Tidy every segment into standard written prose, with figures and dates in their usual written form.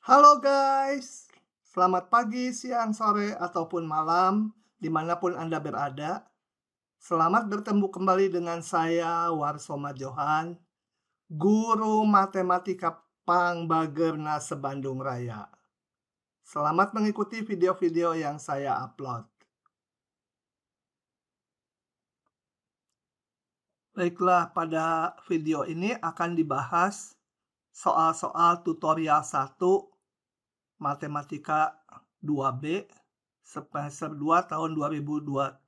Halo guys, selamat pagi, siang, sore, ataupun malam, dimanapun Anda berada. Selamat bertemu kembali dengan saya, Warsoma Johan, Guru Matematika Pangbagerna Sebandung Raya. Selamat mengikuti video-video yang saya upload. Baiklah, pada video ini akan dibahas soal-soal tutorial 1 Matematika 2B semester 2 tahun 2023-2024.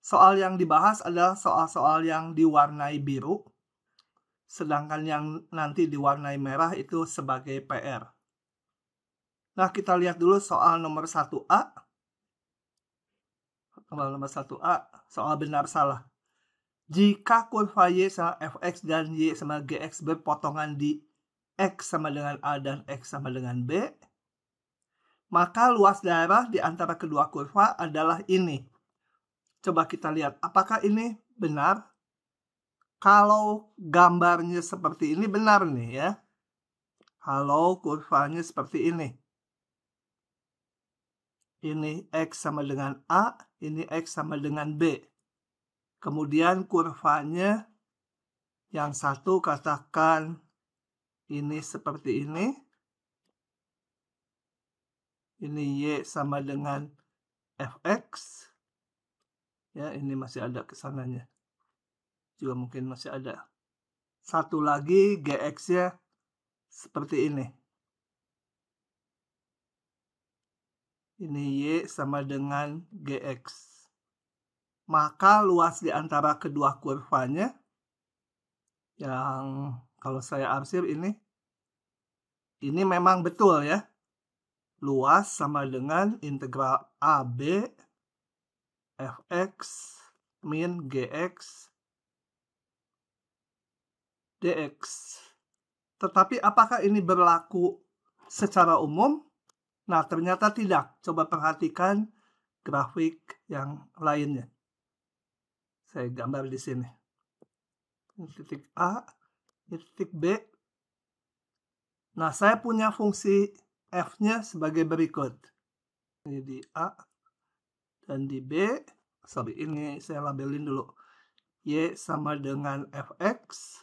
Soal yang dibahas adalah soal-soal yang diwarnai biru, sedangkan yang nanti diwarnai merah itu sebagai PR. Nah, kita lihat dulu soal nomor 1A. Soal benar salah. Jika kurva Y sama Fx dan Y sama Gx berpotongan di X sama dengan A dan X sama dengan B, maka luas daerah di antara kedua kurva adalah ini. Coba kita lihat, apakah ini benar? Kalau gambarnya seperti ini benar nih ya. Kalau kurvanya seperti ini. Ini X sama dengan A, ini X sama dengan B. Kemudian kurvanya yang satu katakan ini seperti ini. Ini Y sama dengan Fx. Ya, ini masih ada kesananya. Juga mungkin masih ada. Satu lagi Gx-nya seperti ini. Ini Y sama dengan Gx. Maka luas di antara kedua kurvanya, yang kalau saya arsir ini memang betul ya. Luas sama dengan integral AB Fx min Gx dx. Tetapi apakah ini berlaku secara umum? Nah, ternyata tidak. Coba perhatikan grafik yang lainnya. Saya gambar di sini. Ini titik A, ini titik B. Nah, saya punya fungsi F-nya sebagai berikut. Ini di A dan di B. Sorry, ini saya labelin dulu. Y sama dengan Fx.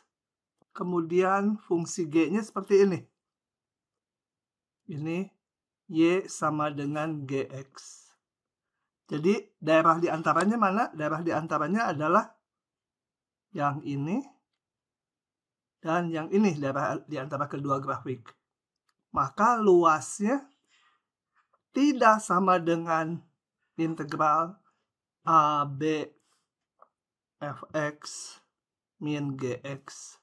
Kemudian fungsi G-nya seperti ini. Ini Y sama dengan Gx. Jadi daerah di antaranya mana? Daerah di antaranya adalah yang ini dan yang ini, daerah di antara kedua grafik. Maka luasnya tidak sama dengan integral AB Fx min Gx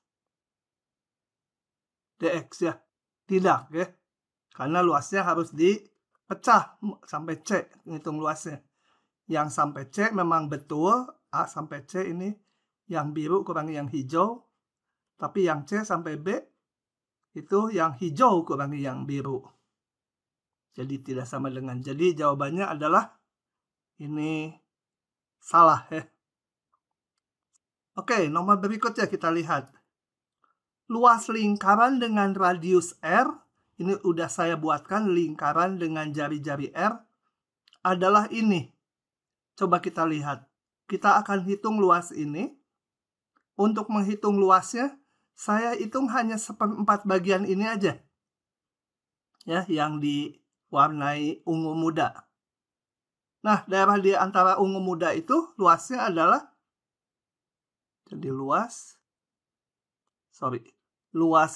dx ya. Tidak ya. Karena luasnya harus dipecah sampai C, hitung luasnya. Yang sampai C memang betul, A sampai C ini yang biru kurangi yang hijau. Tapi yang C sampai B itu yang hijau kurangi yang biru. Jadi tidak sama dengan. Jadi jawabannya adalah ini salah ya. Oke, nomor berikutnya kita lihat. Luas lingkaran dengan radius R, ini udah saya buatkan lingkaran dengan jari-jari R, adalah ini. Coba kita lihat. Kita akan hitung luas ini. Untuk menghitung luasnya, saya hitung hanya 1/4 bagian ini aja. Ya, yang diwarnai ungu muda. Nah, daerah di antara ungu muda itu luasnya adalah, jadi luas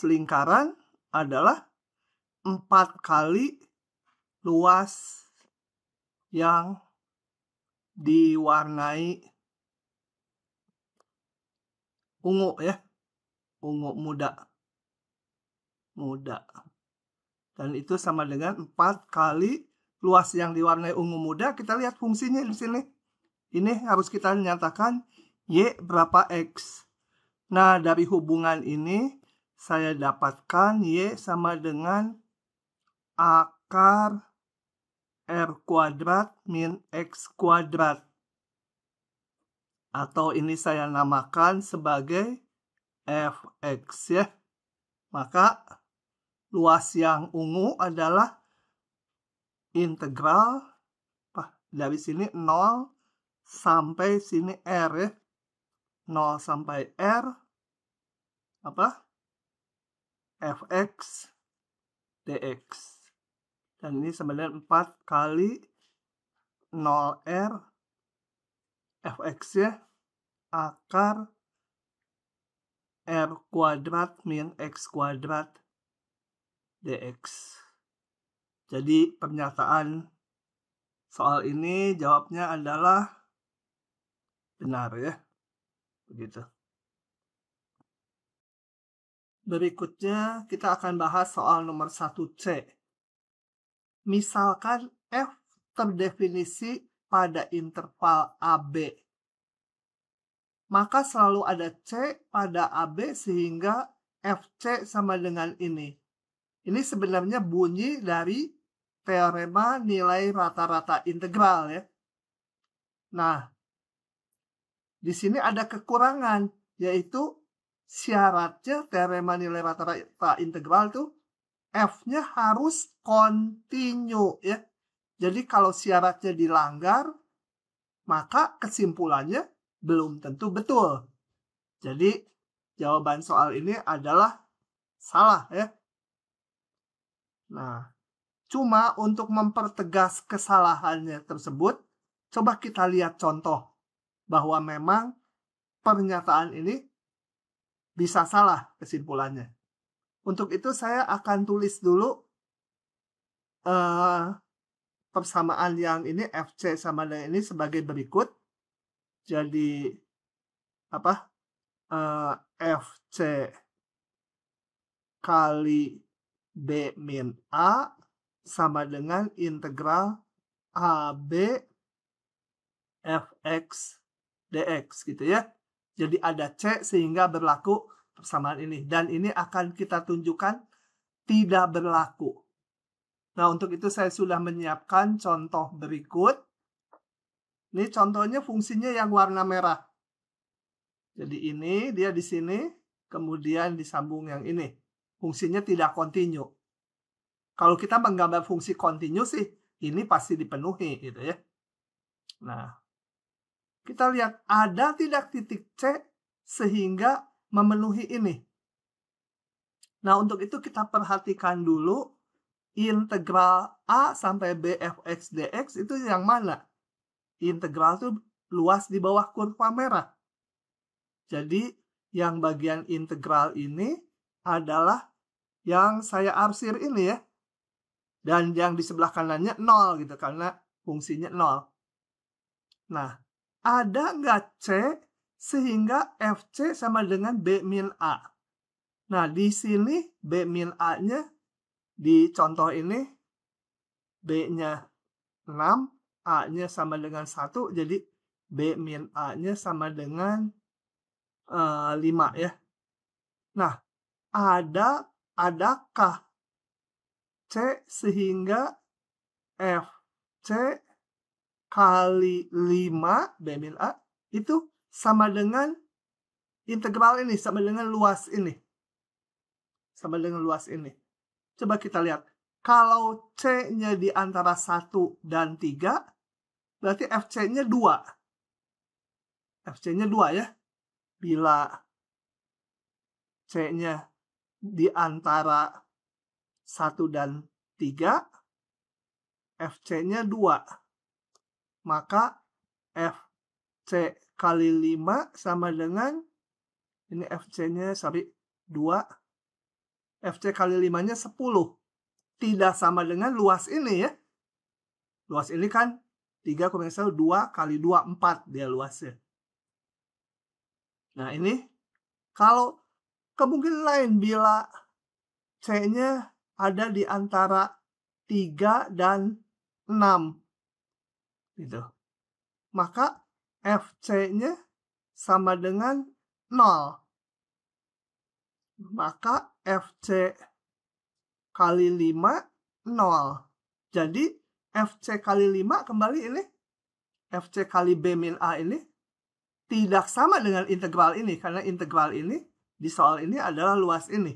lingkaran adalah 4 kali luas yang diwarnai ungu ya, ungu muda. Dan itu sama dengan 4 kali luas yang diwarnai ungu muda. Kita lihat fungsinya di sini. Ini harus kita nyatakan Y berapa X. Nah, dari hubungan ini saya dapatkan Y sama dengan akar R kuadrat min X kuadrat. Atau ini saya namakan sebagai Fx ya. Maka luas yang ungu adalah integral dari sini 0 sampai sini R ya. 0 sampai R fx dx. Dan ini sebenarnya 4 kali 0R fx ya akar R kuadrat min X kuadrat dx. Jadi pernyataan soal ini jawabnya adalah benar ya. Begitu. Berikutnya kita akan bahas soal nomor 1C. Misalkan F terdefinisi pada interval AB. Maka selalu ada C pada AB sehingga FC sama dengan ini. Ini sebenarnya bunyi dari teorema nilai rata-rata integral ya. Nah, di sini ada kekurangan, yaitu syaratnya teorema nilai rata-rata integral itu F-nya harus kontinu ya. Jadi kalau syaratnya dilanggar, maka kesimpulannya belum tentu betul. Jadi jawaban soal ini adalah salah ya. Nah, cuma untuk mempertegas kesalahannya tersebut, coba kita lihat contoh bahwa memang pernyataan ini bisa salah kesimpulannya. Untuk itu saya akan tulis dulu persamaan yang ini FC sama dengan ini sebagai berikut. Jadi FC kali B min A sama dengan integral AB fx dx gitu ya. Jadi ada C sehingga berlaku persamaan ini. Dan ini akan kita tunjukkan tidak berlaku. Nah, untuk itu saya sudah menyiapkan contoh berikut. Ini contohnya fungsinya yang warna merah. Jadi ini dia di sini, kemudian disambung yang ini. Fungsinya tidak kontinu. Kalau kita menggambar fungsi kontinu sih, ini pasti dipenuhi gitu ya. Nah, kita lihat ada tidak titik C sehingga memenuhi ini. Nah, untuk itu kita perhatikan dulu integral A sampai B fx dx itu yang mana? Integral itu luas di bawah kurva merah. Jadi yang bagian integral ini adalah yang saya arsir ini ya. Dan yang di sebelah kanannya 0 gitu karena fungsinya 0. Nah, ada nggak C sehingga FC sama dengan B min A? Nah, di sini B min A-nya di contoh ini B-nya 6, A-nya sama dengan 1, jadi B min A-nya sama dengan 5 ya. Nah, adakah C sehingga FC kali 5 B min A itu sama dengan integral ini, sama dengan luas ini. Sama dengan luas ini. Coba kita lihat. Kalau C-nya di antara 1 dan 3, berarti FC-nya 2. FC-nya 2 ya. Bila C-nya di antara 1 dan 3, FC-nya 2. Maka FC kali 5 sama dengan, ini FC-nya, 2. FC kali 5-nya 10. Tidak sama dengan luas ini ya. Luas ini kan 3 kurang 1, 2 kali 2, 4 dia luasnya. Nah ini, kalau kemungkinan lain bila C-nya ada di antara 3 dan 6. Gitu. Maka FC-nya sama dengan 0. Maka FC kali 5, 0. Jadi FC kali 5 kembali ini, FC kali B min A ini tidak sama dengan integral ini. Karena integral ini di soal ini adalah luas ini.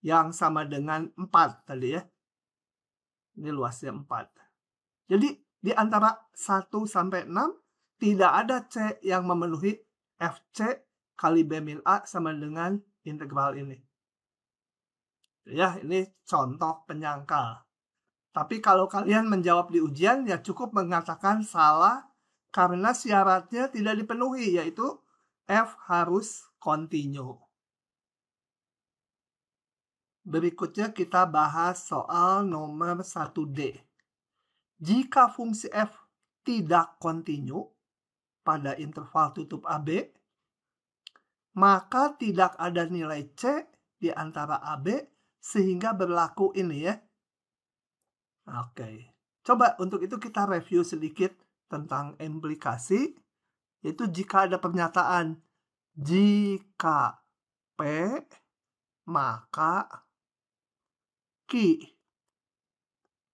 yang sama dengan 4 tadi ya. Ini luasnya 4. Jadi di antara 1 sampai 6 tidak ada C yang memenuhi FC kali B min A sama dengan integral ini. Ya, ini contoh penyangkal. Tapi kalau kalian menjawab di ujian, ya cukup mengatakan salah karena syaratnya tidak dipenuhi, yaitu F harus kontinu. Berikutnya kita bahas soal nomor 1D. Jika fungsi F tidak kontinu pada interval tutup AB, maka tidak ada nilai C di antara AB sehingga berlaku ini ya. Oke, coba untuk itu kita review sedikit tentang implikasi, yaitu jika ada pernyataan jika P maka Q.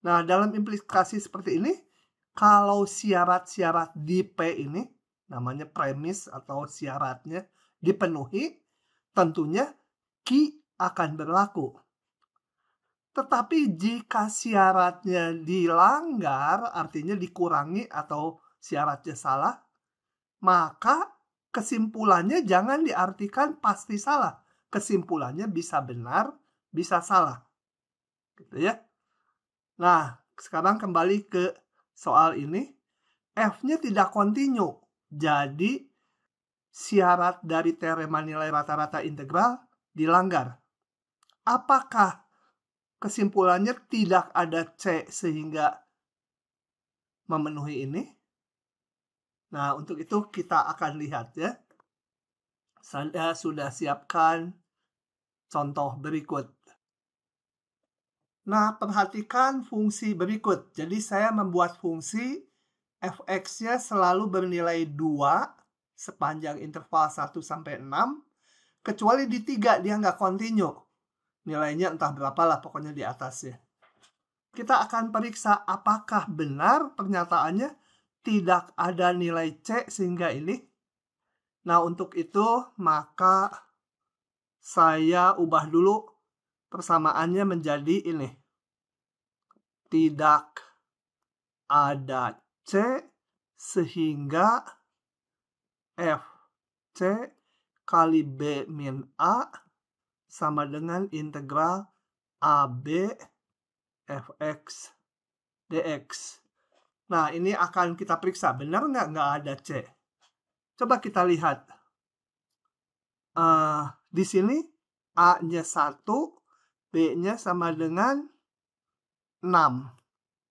Nah, dalam implikasi seperti ini, kalau syarat-syarat di P ini, namanya premis atau syaratnya dipenuhi, tentunya Q akan berlaku. Tetapi jika syaratnya dilanggar, artinya dikurangi atau syaratnya salah, maka kesimpulannya jangan diartikan pasti salah. Kesimpulannya bisa benar, bisa salah. Gitu ya. Nah, sekarang kembali ke soal ini. F-nya tidak kontinu. Jadi, syarat dari teorema nilai rata-rata integral dilanggar. Apakah kesimpulannya tidak ada C sehingga memenuhi ini? Nah, untuk itu kita akan lihat ya. Saya sudah siapkan contoh berikut. Nah, perhatikan fungsi berikut. Jadi saya membuat fungsi fx-nya selalu bernilai 2 sepanjang interval 1 sampai 6. Kecuali di 3 dia nggak kontinu. Nilainya entah berapa lah pokoknya di atasnya. Kita akan periksa apakah benar pernyataannya tidak ada nilai C sehingga ini. Nah, untuk itu maka saya ubah dulu persamaannya menjadi ini. Tidak ada C sehingga FC kali B min A sama dengan integral AB fx dx. Nah, ini akan kita periksa. Benar nggak ada C? Coba kita lihat. Di sini A-nya 1, B-nya sama dengan 6.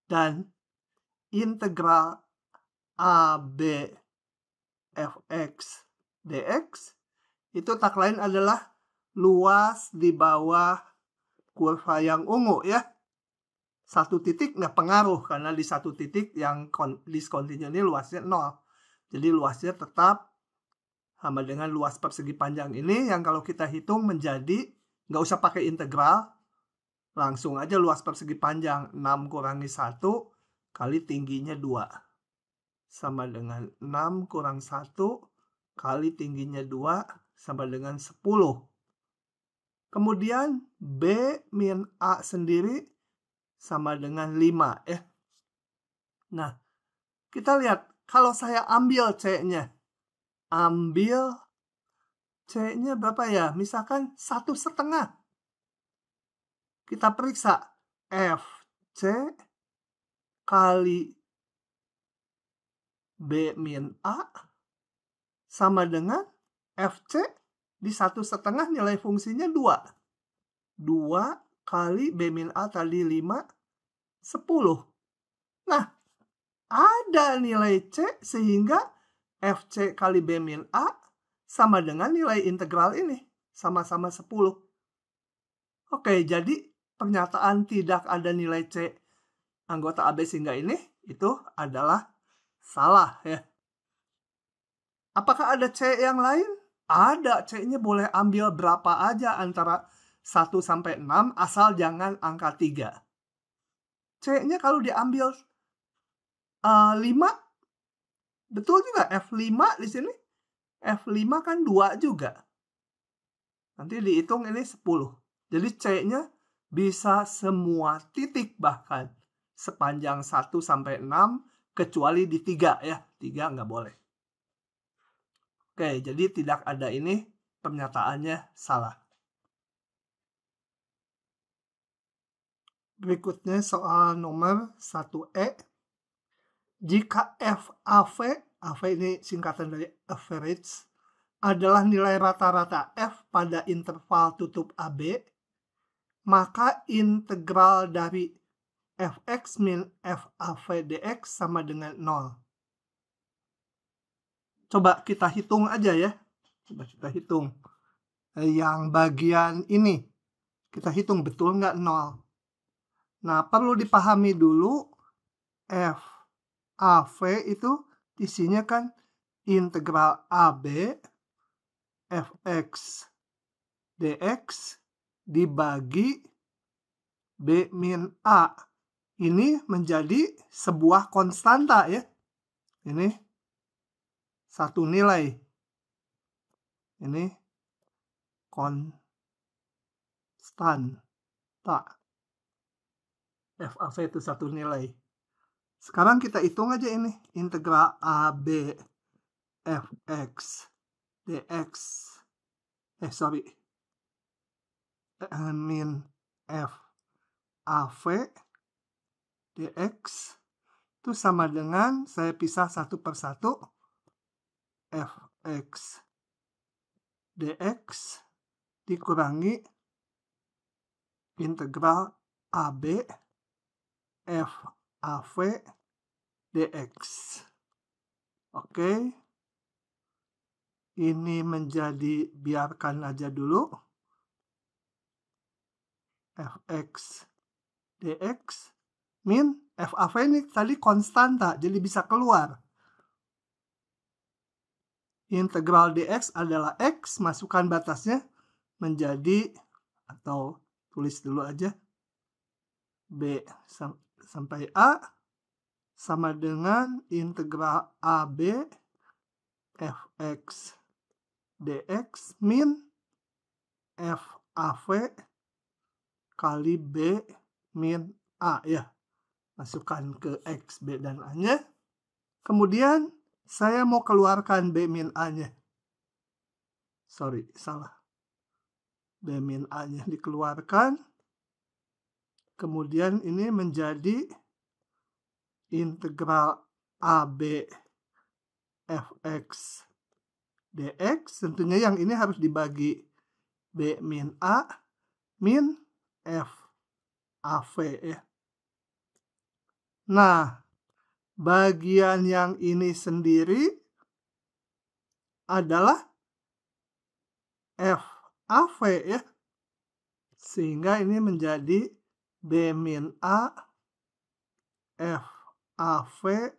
Dan integral AB fx dx itu tak lain adalah luas di bawah kurva yang ungu ya. Satu titik nggak pengaruh karena di satu titik yang discontinue ini luasnya 0. Jadi luasnya tetap sama dengan luas persegi panjang ini yang kalau kita hitung menjadi, nggak usah pakai integral, langsung aja luas persegi panjang 6 kurangi 1 kali tingginya 2. Sama dengan 6 kurang 1 kali tingginya 2 sama dengan 10. Kemudian B min A sendiri sama dengan 5 ya. Nah, kita lihat kalau saya ambil C-nya. Ambil C-nya berapa ya? Misalkan 1,5. Kita periksa FC kali B min A sama dengan FC di 1,5 nilai fungsinya 2. 2 kali B min A tadi 5, 10. Nah, ada nilai C sehingga FC kali B min A sama dengan nilai integral ini. Sama-sama 10. Oke, jadi pernyataan tidak ada nilai C anggota AB sehingga ini itu adalah salah ya. Apakah ada C yang lain? Ada, C-nya boleh ambil berapa aja antara 1 sampai 6 asal jangan angka 3. C-nya kalau diambil 5, betul juga F5 di sini. F5 kan 2 juga. Nanti dihitung ini 10. Jadi C-nya bisa semua titik bahkan sepanjang 1 sampai 6 kecuali di 3 ya. 3 nggak boleh. Oke, jadi tidak ada ini pernyataannya salah. Berikutnya soal nomor 1E. Jika FAV, AV ini singkatan dari average, adalah nilai rata-rata F pada interval tutup AB, maka integral dari fx min FAV dx sama dengan 0. Coba kita hitung aja ya. Coba kita hitung. Yang bagian ini, kita hitung betul nggak 0. Nah, perlu dipahami dulu FAV itu isinya kan integral AB fx dx dibagi B min A. Ini menjadi sebuah konstanta ya. Ini satu nilai. Ini konstanta. FAV itu satu nilai. Sekarang kita hitung aja ini. Integral AB fx dx. Min FAV dx itu sama dengan, saya pisah satu persatu, fx dx dikurangi integral AB FAV dx. Oke. Ini menjadi, biarkan aja dulu. Fx dx min FAV ini tadi konstanta, jadi bisa keluar. Integral dx adalah x, masukkan batasnya menjadi, atau tulis dulu aja, B sampai A sama dengan integral AB fx dx min FAV kali B min A ya. Masukkan ke X, B, dan A-nya. Kemudian saya mau keluarkan B min A-nya. Sorry, salah. B min A-nya dikeluarkan. Kemudian ini menjadi integral AB fx dx. Tentunya yang ini harus dibagi B min A min FAV ya. Nah, bagian yang ini sendiri adalah FAV ya. Sehingga ini menjadi B min A FAV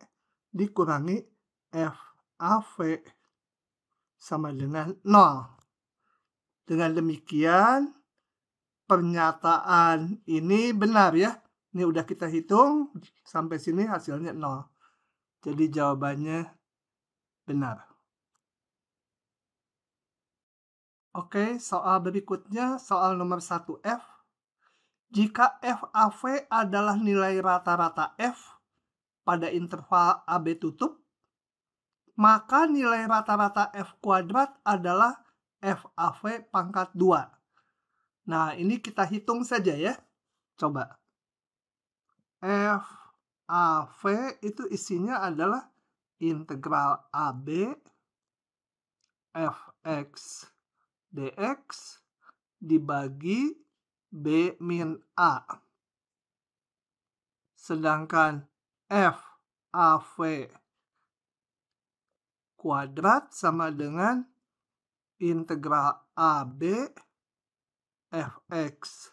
dikurangi FAV sama dengan 0. Dengan demikian, pernyataan ini benar ya. Ini udah kita hitung, sampai sini hasilnya 0. Jadi jawabannya benar. Oke, soal berikutnya, soal nomor 1F. Jika FAV adalah nilai rata-rata F pada interval AB tutup, maka nilai rata-rata F kuadrat adalah FAV pangkat 2. Nah, ini kita hitung saja ya. Coba. FAV itu isinya adalah integral AB fx dx dibagi B min A. Sedangkan FAV kuadrat sama dengan integral AB fx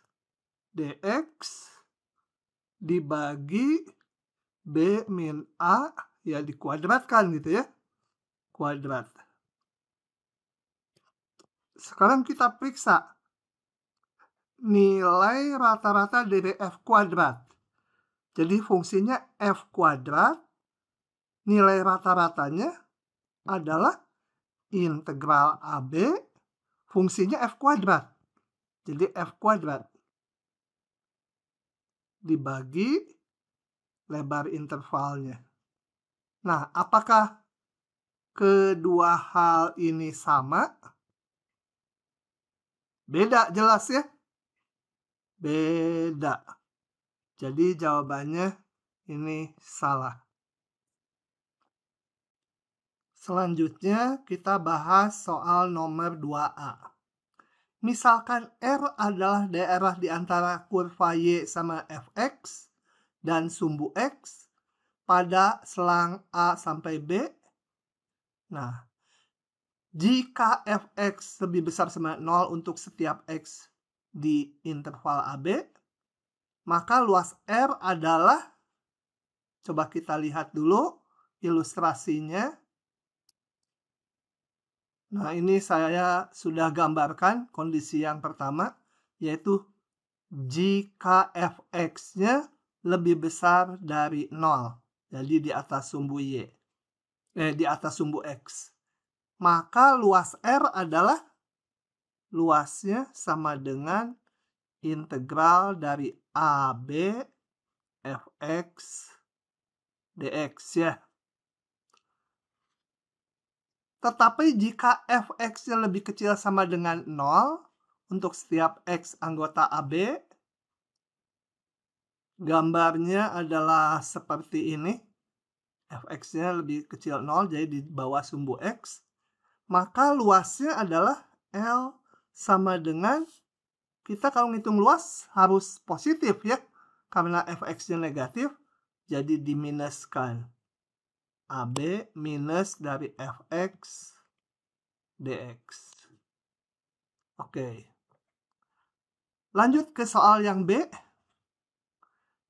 dx dibagi B min A, ya dikuadratkan gitu ya. Kuadrat. Sekarang kita periksa nilai rata-rata dari F kuadrat. Jadi fungsinya F kuadrat, nilai rata-ratanya adalah integral AB, fungsinya F kuadrat. Jadi F kuadrat dibagi lebar intervalnya. Nah, apakah kedua hal ini sama? Beda jelas ya. Beda. Jadi jawabannya ini salah. Selanjutnya kita bahas soal nomor 2A. Misalkan R adalah daerah di antara kurva Y sama Fx dan sumbu X pada selang A sampai B. Nah, jika Fx lebih besar sama 0 untuk setiap X di interval AB, maka luas R adalah, coba kita lihat dulu ilustrasinya. Nah, ini saya sudah gambarkan kondisi yang pertama, yaitu jika Fx-nya lebih besar dari 0, jadi di atas sumbu Y, di atas sumbu X, maka luas R adalah luasnya sama dengan integral dari AB Fx dx ya. Tetapi jika Fx-nya lebih kecil sama dengan 0 untuk setiap X anggota AB, gambarnya adalah seperti ini. Fx-nya lebih kecil 0, jadi di bawah sumbu X. Maka luasnya adalah L sama dengan, kita kalau ngitung luas harus positif ya. Karena Fx-nya negatif, jadi diminuskan. AB minus dari Fx dx. Oke. Lanjut ke soal yang B.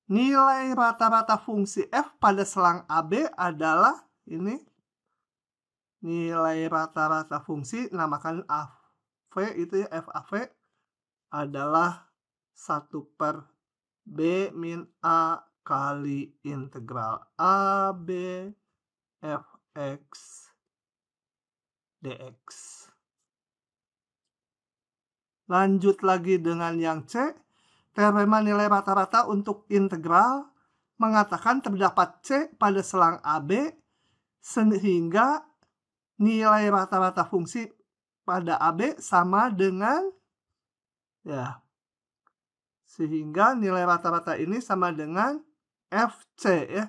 Nilai rata-rata fungsi f pada selang AB adalah ini. Nilai rata-rata fungsi, namakan AV itu ya, FAV adalah 1/B min A kali integral AB Fx dx. Lanjut lagi dengan yang C. Teorema nilai rata-rata untuk integral mengatakan terdapat C pada selang AB sehingga nilai rata-rata fungsi pada AB sama dengan, ya, sehingga nilai rata-rata ini sama dengan FC ya.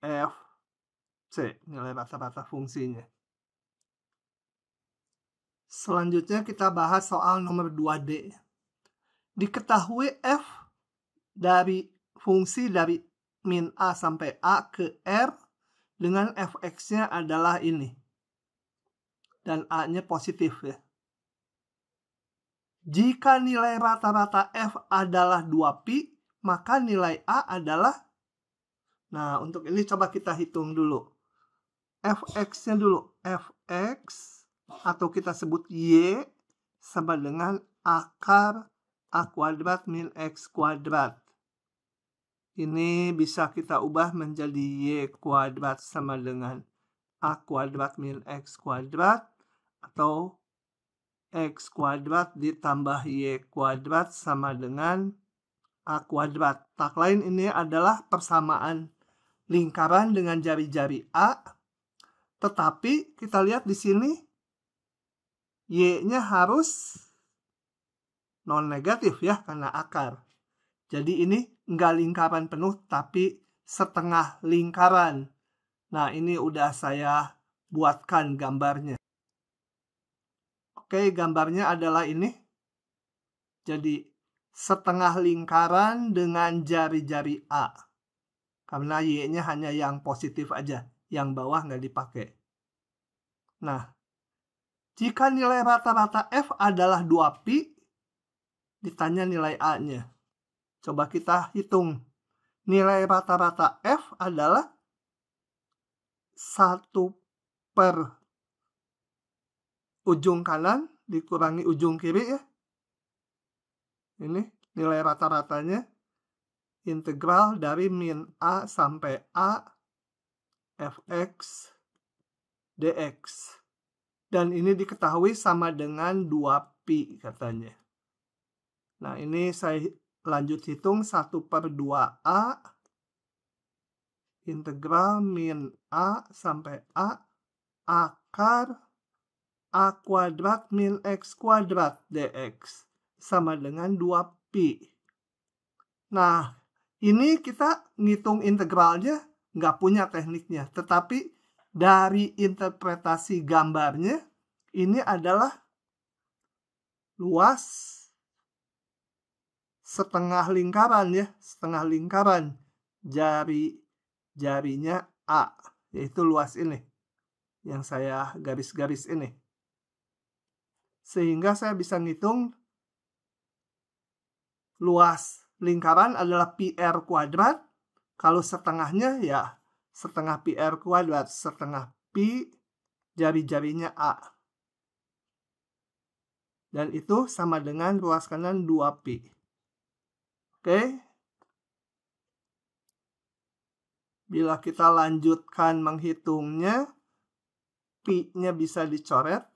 FC, nilai rata-rata fungsinya. Selanjutnya kita bahas soal nomor 2D. Diketahui f dari fungsi dari min A sampai A ke R dengan Fx-nya adalah ini. Dan A-nya positif ya. Jika nilai rata-rata F adalah 2pi, maka nilai A adalah, nah untuk ini coba kita hitung dulu. Fx-nya dulu, Fx atau kita sebut Y sama dengan akar A kuadrat min X kuadrat. Ini bisa kita ubah menjadi Y kuadrat sama dengan A kuadrat min X kuadrat, atau X kuadrat ditambah Y kuadrat sama dengan A kuadrat. Tak lain ini adalah persamaan lingkaran dengan jari-jari A. Tetapi kita lihat di sini Y-nya harus non negatif ya, karena akar. Jadi ini enggak lingkaran penuh tapi setengah lingkaran. Nah, ini udah saya buatkan gambarnya. Oke, gambarnya adalah ini. Jadi setengah lingkaran dengan jari-jari A. Karena Y-nya hanya yang positif aja, yang bawah nggak dipakai. Nah, jika nilai rata-rata F adalah 2pi, ditanya nilai A-nya. Coba kita hitung. Nilai rata-rata F adalah 1 per ujung kanan dikurangi ujung kiri ya. Ini nilai rata-ratanya integral dari min A sampai A Fx dx. Dan ini diketahui sama dengan 2pi pi katanya. Nah, ini saya lanjut hitung 1/2A integral min A sampai A akar A kuadrat min X kuadrat dx sama dengan 2pi. Nah, ini kita ngitung integralnya nggak punya tekniknya, tetapi dari interpretasi gambarnya ini adalah luas setengah lingkaran ya, setengah lingkaran jarinya A, yaitu luas ini yang saya garis-garis ini. Sehingga saya bisa ngitung luas lingkaran adalah pi r kuadrat. Kalau setengahnya ya setengah pi r kuadrat, setengah pi jari-jarinya A. Dan itu sama dengan ruas kanan 2pi. Oke. Bila kita lanjutkan menghitungnya, pi-nya bisa dicoret.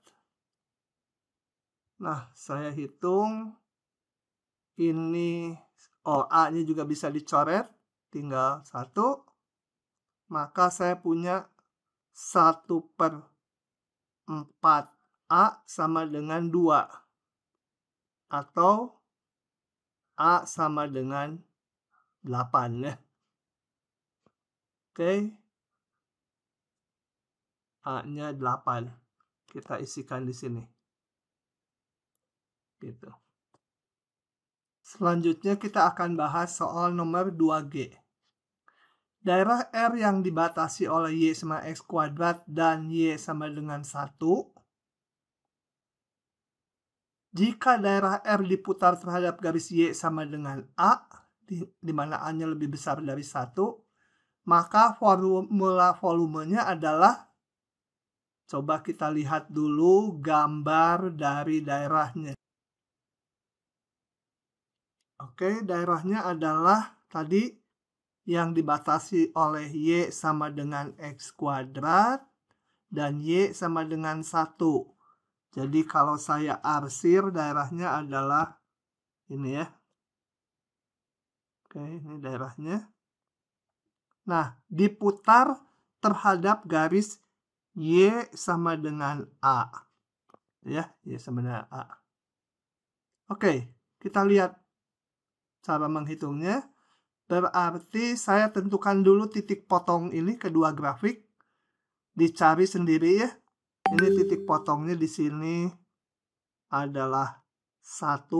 Nah, saya hitung ini, A-nya juga bisa dicoret, tinggal 1. Maka saya punya 1/4A sama dengan 2. Atau A sama dengan 8 ya. Oke. A-nya 8. Kita isikan di sini. Gitu. Selanjutnya kita akan bahas soal nomor 2G. Daerah R yang dibatasi oleh Y sama X kuadrat dan Y sama dengan 1. Jika daerah R diputar terhadap garis Y sama dengan A, di mana A-nya lebih besar dari 1, maka formula volumenya adalah, coba kita lihat dulu gambar dari daerahnya. Oke, daerahnya adalah tadi yang dibatasi oleh Y sama dengan X kuadrat dan Y sama dengan 1. Jadi kalau saya arsir daerahnya adalah ini ya. Oke, ini daerahnya. Nah, diputar terhadap garis Y sama dengan A. Ya, Y sama dengan A. Oke, kita lihat cara menghitungnya. Berarti saya tentukan dulu titik potong ini kedua grafik. Dicari sendiri ya. Ini titik potongnya di sini adalah 1.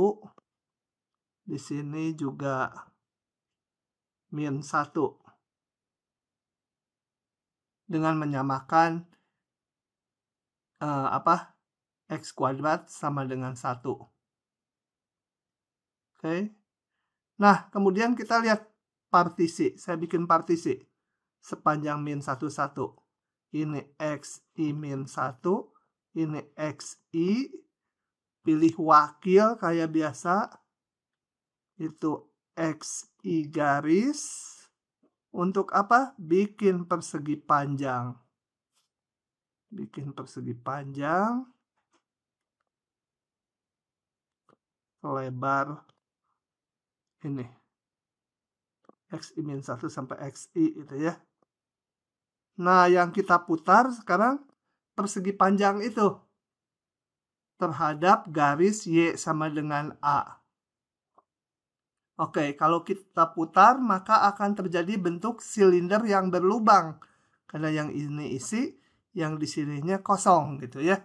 Di sini juga min 1. Dengan menyamakan X kuadrat sama dengan 1. Oke. Nah, kemudian kita lihat partisi. Saya bikin partisi sepanjang min 1, 1. Ini XI min 1. Ini XI. Pilih wakil kayak biasa. Itu XI garis. Untuk apa? Bikin persegi panjang. Bikin persegi panjang. Lebar ini. XI min 1 sampai XI itu ya. Nah, yang kita putar sekarang persegi panjang itu terhadap garis Y sama dengan A. Oke, kalau kita putar maka akan terjadi bentuk silinder yang berlubang. Karena yang ini isi, yang di sininya kosong gitu ya.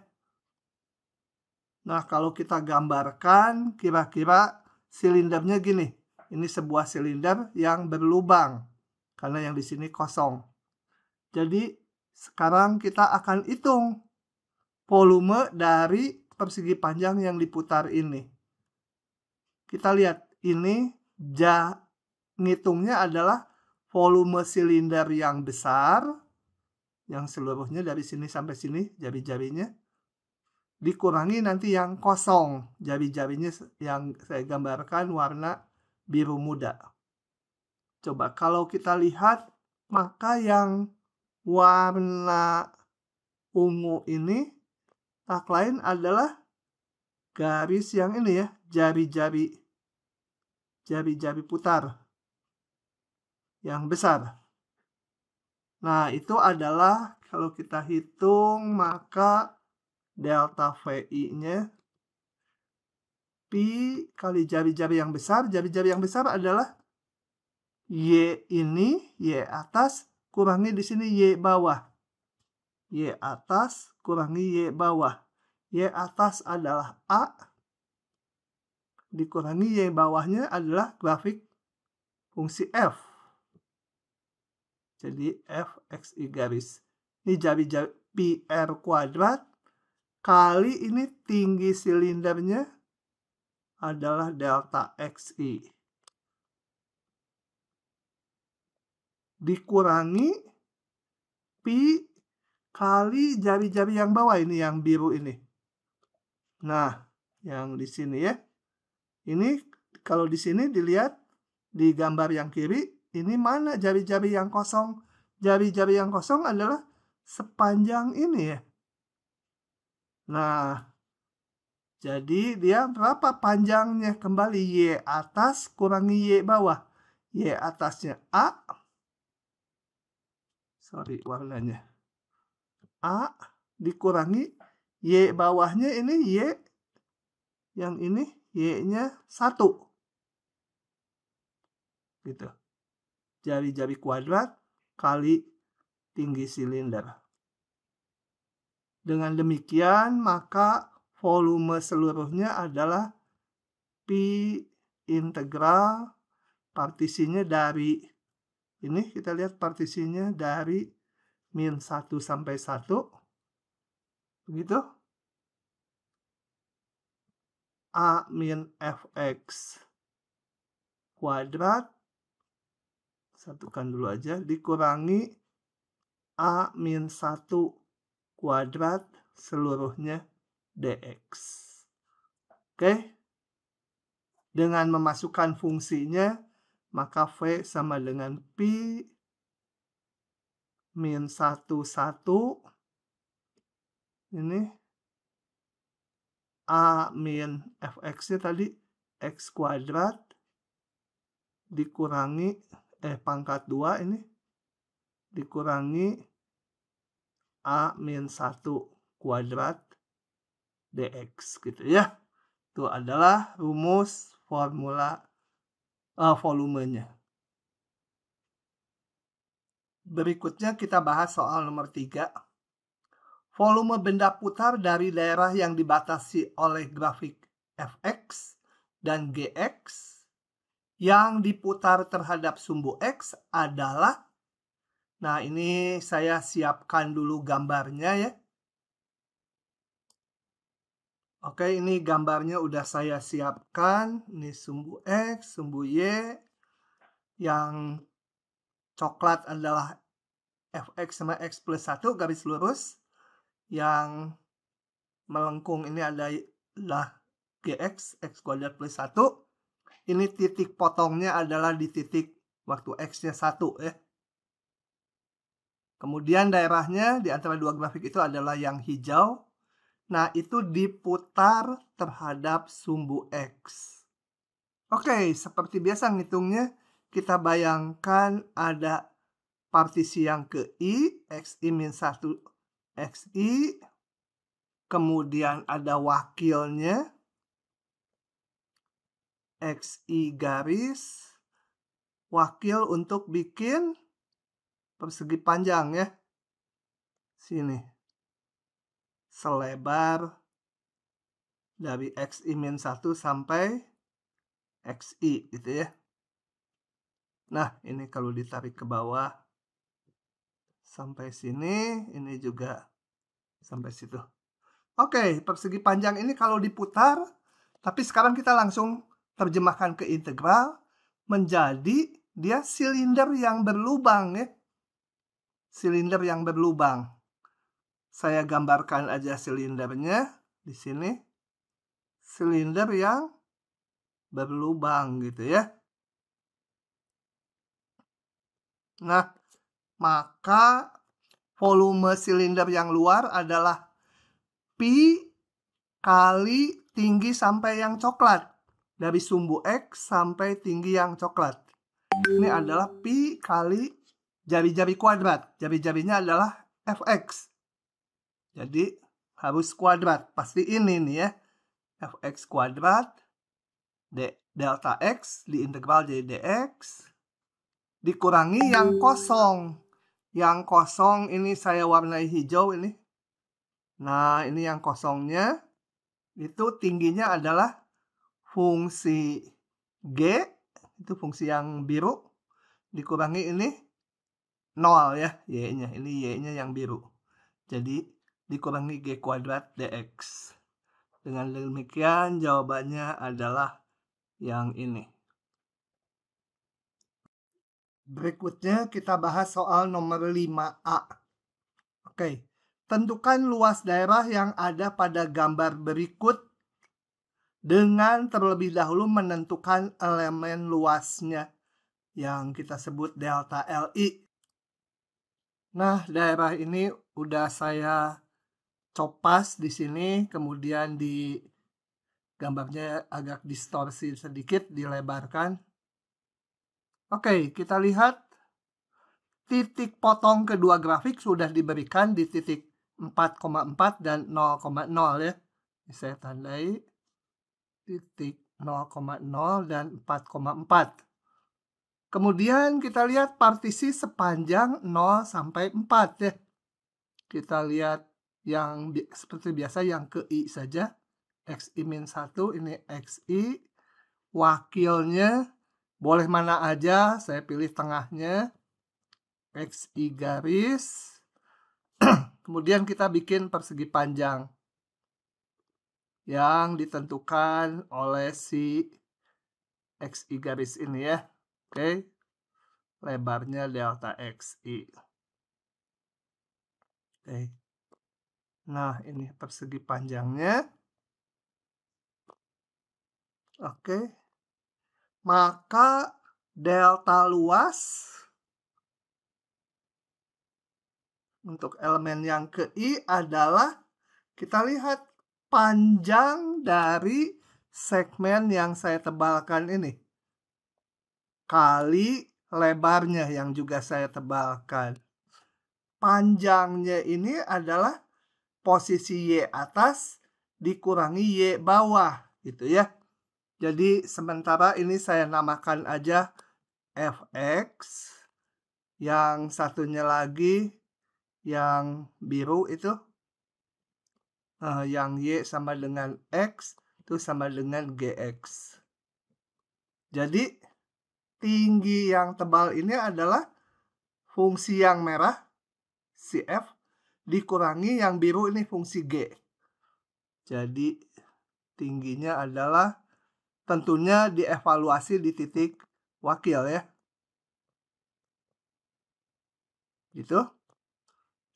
Nah, kalau kita gambarkan kira-kira silindernya gini. Ini sebuah silinder yang berlubang. Karena yang di sini kosong. Jadi sekarang kita akan hitung volume dari persegi panjang yang diputar ini. Kita lihat ini ngitungnya adalah volume silinder yang besar, yang seluruhnya dari sini sampai sini jari-jarinya, dikurangi nanti yang kosong, jari-jarinya yang saya gambarkan warna biru muda. Coba kalau kita lihat, maka yang warna ungu ini tak lain adalah garis yang ini ya, jari-jari putar yang besar. Nah, itu adalah kalau kita hitung maka delta VI-nya Pi kali jari-jari yang besar. Jari-jari yang besar adalah Y ini, Y atas, kurangi di sini Y bawah. Y atas, kurangi Y bawah. Y atas adalah A, dikurangi Y bawahnya adalah grafik fungsi F. Jadi F XI garis. Ini jari-jari Pi R kuadrat kali ini tinggi silindernya adalah delta XI. Dikurangi Pi kali jari-jari yang bawah ini, yang biru ini. Nah, yang di sini ya. Ini kalau di sini dilihat di gambar yang kiri, ini mana jari-jari yang kosong? Jari-jari yang kosong adalah sepanjang ini ya. Nah, jadi dia berapa panjangnya? Kembali Y atas kurangi Y bawah. Y atasnya A. Sorry warnanya. A dikurangi Y bawahnya ini Y. Yang ini Y-nya 1. Gitu. Jari-jari kuadrat kali tinggi silinder. Dengan demikian maka volume seluruhnya adalah Pi integral partisinya dari ini, kita lihat partisinya dari min 1 sampai 1. Begitu. A min Fx kuadrat, satukan dulu aja, dikurangi A min 1 kuadrat seluruhnya dx. Oke. Dengan memasukkan fungsinya, maka V sama dengan Pi min 1, 1. Ini A min Fx-nya tadi X kuadrat dikurangi, pangkat 2 ini, dikurangi A min 1 kuadrat dx gitu ya. Itu adalah rumus formula volumenya. Berikutnya kita bahas soal nomor 3. Volume benda putar dari daerah yang dibatasi oleh grafik Fx dan Gx yang diputar terhadap sumbu X adalah, nah ini saya siapkan dulu gambarnya ya. Oke, ini gambarnya udah saya siapkan. Ini sumbu X, sumbu Y. Yang coklat adalah Fx sama X plus 1 garis lurus. Yang melengkung ini adalah Gx, X kuadrat plus 1. Ini titik potongnya adalah di titik waktu X-nya 1 ya. Kemudian daerahnya di antara dua grafik itu adalah yang hijau. Nah, itu diputar terhadap sumbu X. Oke, seperti biasa ngitungnya, kita bayangkan ada partisi yang ke I, XI min 1 XI. Kemudian ada wakilnya, XI garis. Wakil untuk bikin persegi panjang ya. Sini. Selebar dari XI min 1 sampai XI gitu ya. Nah, ini kalau ditarik ke bawah sampai sini, ini juga sampai situ. Oke, persegi panjang ini kalau diputar, tapi sekarang kita langsung terjemahkan ke integral menjadi dia silinder yang berlubang ya. Silinder yang berlubang. Saya gambarkan aja silindernya di sini. Silinder yang berlubang gitu ya. Nah, maka volume silinder yang luar adalah Pi kali tinggi sampai yang coklat. Dari sumbu X sampai tinggi yang coklat. Ini adalah pi kali jari-jari kuadrat. Jari-jarinya adalah fx. Jadi harus kuadrat. Pasti ini nih ya. Fx kuadrat delta x diintegral jadi dx. Dikurangi yang kosong. Yang kosong ini saya warnai hijau ini. Nah ini yang kosongnya. Itu tingginya adalah fungsi G. Itu fungsi yang biru. Dikurangi ini 0 ya. Y-nya. Ini Y-nya yang biru. Jadi dikurangi G kuadrat dx. Dengan demikian jawabannya adalah yang ini. Berikutnya kita bahas soal nomor 5A. Oke. Tentukan luas daerah yang ada pada gambar berikut dengan terlebih dahulu menentukan elemen luasnya yang kita sebut delta Li. Nah, daerah ini udah saya copas di sini, kemudian di gambarnya agak distorsi sedikit, dilebarkan. Oke, kita lihat titik potong kedua grafik sudah diberikan di titik 4,4 dan 0,0 ya. Ini saya tandai titik 0,0 dan 4,4. Kemudian kita lihat partisi sepanjang 0 sampai 4 ya. Kita lihat yang seperti biasa yang ke I saja. XI-1 ini XI. Wakilnya boleh mana aja, saya pilih tengahnya. XI garis. Kemudian kita bikin persegi panjang yang ditentukan oleh si XI garis ini ya. Oke. Lebarnya delta XI. Oke. Nah, ini persegi panjangnya. Oke. Maka delta luas untuk elemen yang ke I adalah, kita lihat panjang dari segmen yang saya tebalkan ini. Kali lebarnya yang juga saya tebalkan. Panjangnya ini adalah posisi Y atas dikurangi Y bawah. Gitu ya. Jadi sementara ini saya namakan aja Fx. Yang satunya lagi yang biru itu yang Y sama dengan X itu sama dengan Gx. Jadi tinggi yang tebal ini adalah fungsi yang merah si F dikurangi yang biru ini fungsi G. Jadi tingginya adalah tentunya dievaluasi di titik wakil ya. Gitu.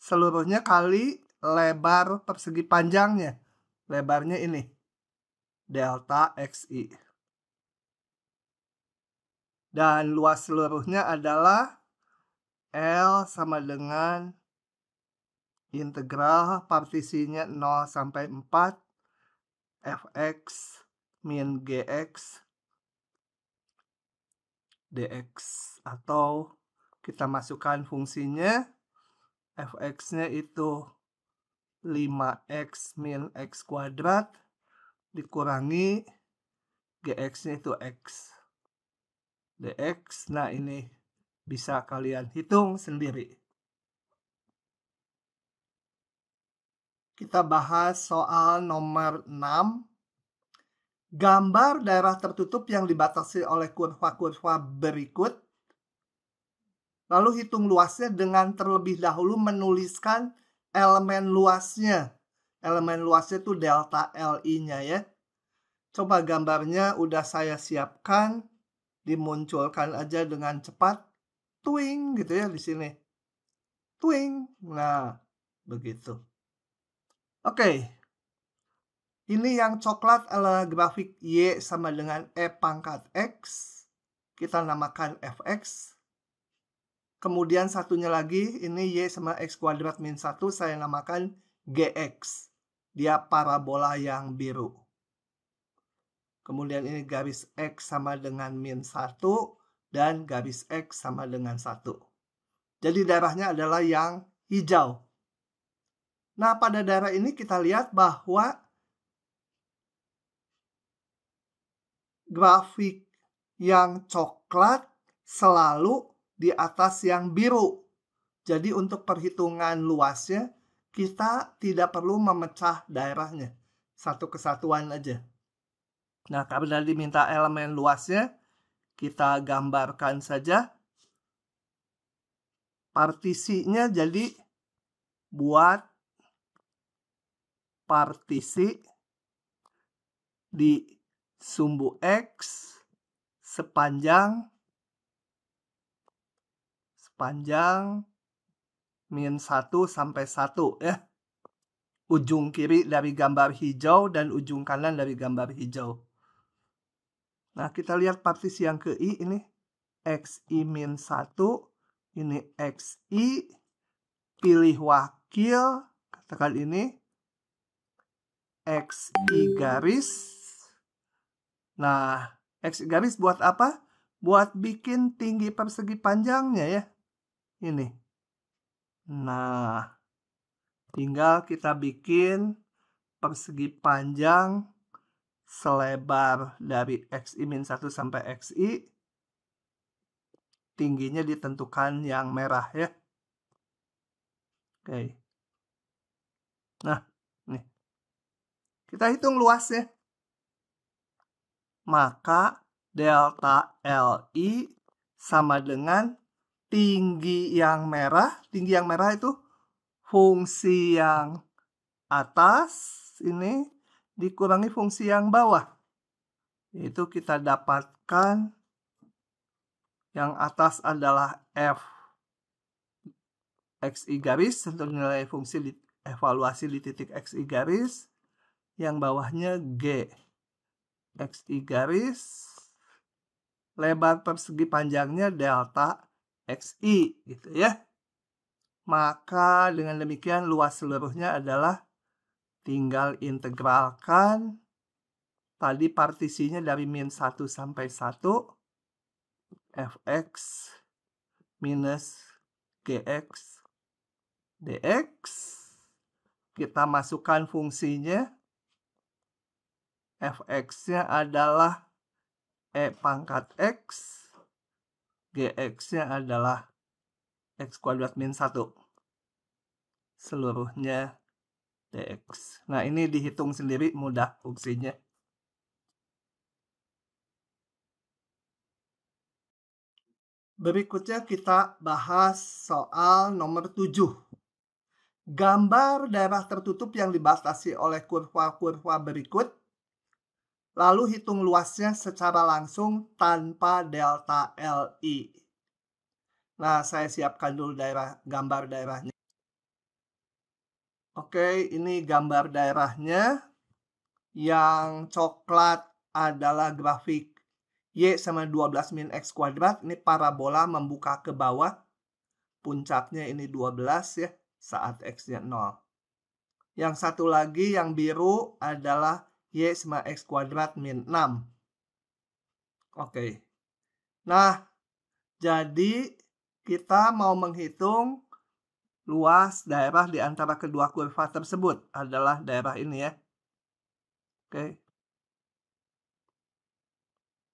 Seluruhnya kali lebar persegi panjangnya. Lebarnya ini. Delta XI. Dan luas seluruhnya adalah L sama dengan integral partisinya 0 sampai 4 Fx min Gx dx. Atau kita masukkan fungsinya. Fx-nya itu 5x min x kuadrat dikurangi Gx-nya itu x dx. Nah ini bisa kalian hitung sendiri. Kita bahas soal nomor 6. Gambar daerah tertutup yang dibatasi oleh kurva-kurva berikut. Lalu hitung luasnya dengan terlebih dahulu menuliskan elemen luasnya. Elemen luasnya itu delta Li-nya ya. Coba gambarnya udah saya siapkan. Dimunculkan aja dengan cepat. Twing gitu ya di sini. Twing. Nah, begitu. Oke. Ini yang coklat adalah grafik Y sama dengan E pangkat X. Kita namakan Fx. Kemudian satunya lagi, ini Y sama X kuadrat min 1, saya namakan Gx. Dia parabola yang biru. Kemudian ini garis X sama dengan min 1 dan garis X sama dengan 1. Jadi daerahnya adalah yang hijau. Nah, pada daerah ini kita lihat bahwa grafik yang coklat selalu di atas yang biru. Jadi untuk perhitungan luasnya, kita tidak perlu memecah daerahnya. Satu kesatuan aja. Nah, karena diminta elemen luasnya, kita gambarkan saja. Partisinya jadi buat partisi di sumbu X sepanjang min 1 sampai 1 ya. Ujung kiri dari gambar hijau dan ujung kanan dari gambar hijau. Nah, kita lihat partisi yang ke I ini. XI min 1. Ini XI. Pilih wakil. Katakan ini. XI garis. Nah, XI garis buat apa? Buat bikin tinggi persegi panjangnya ya. Ini. Nah, tinggal kita bikin persegi panjang selebar dari XI min 1 sampai XI. Tingginya ditentukan yang merah ya. Oke. Nah, nih. Kita hitung luasnya. Maka delta LI sama dengan tinggi yang merah. Tinggi yang merah itu fungsi yang atas ini dikurangi fungsi yang bawah. Itu kita dapatkan yang atas adalah F XI garis untuk nilai fungsi evaluasi di titik XI garis. Yang bawahnya G XI garis. Lebar persegi panjangnya delta XI gitu ya. Maka dengan demikian luas seluruhnya adalah tinggal integralkan. Tadi partisinya dari min 1 sampai 1. Fx minus Gx dx. Kita masukkan fungsinya. Fx-nya adalah E pangkat X. Gx-nya adalah X kuadrat min 1. Seluruhnya dx. Nah, ini dihitung sendiri mudah fungsinya. Berikutnya kita bahas soal nomor 7. Gambar daerah tertutup yang dibatasi oleh kurva-kurva berikut. Lalu hitung luasnya secara langsung tanpa delta LI. Nah, saya siapkan dulu gambar daerahnya. Oke, ini gambar daerahnya. Yang coklat adalah grafik Y sama 12 min X kuadrat. Ini parabola membuka ke bawah. Puncaknya ini 12 ya, saat X-nya 0. Yang satu lagi yang biru adalah Y sama X kuadrat min 6. Oke. Nah, jadi kita mau menghitung luas daerah di antara kedua kurva tersebut. Adalah daerah ini ya. Oke.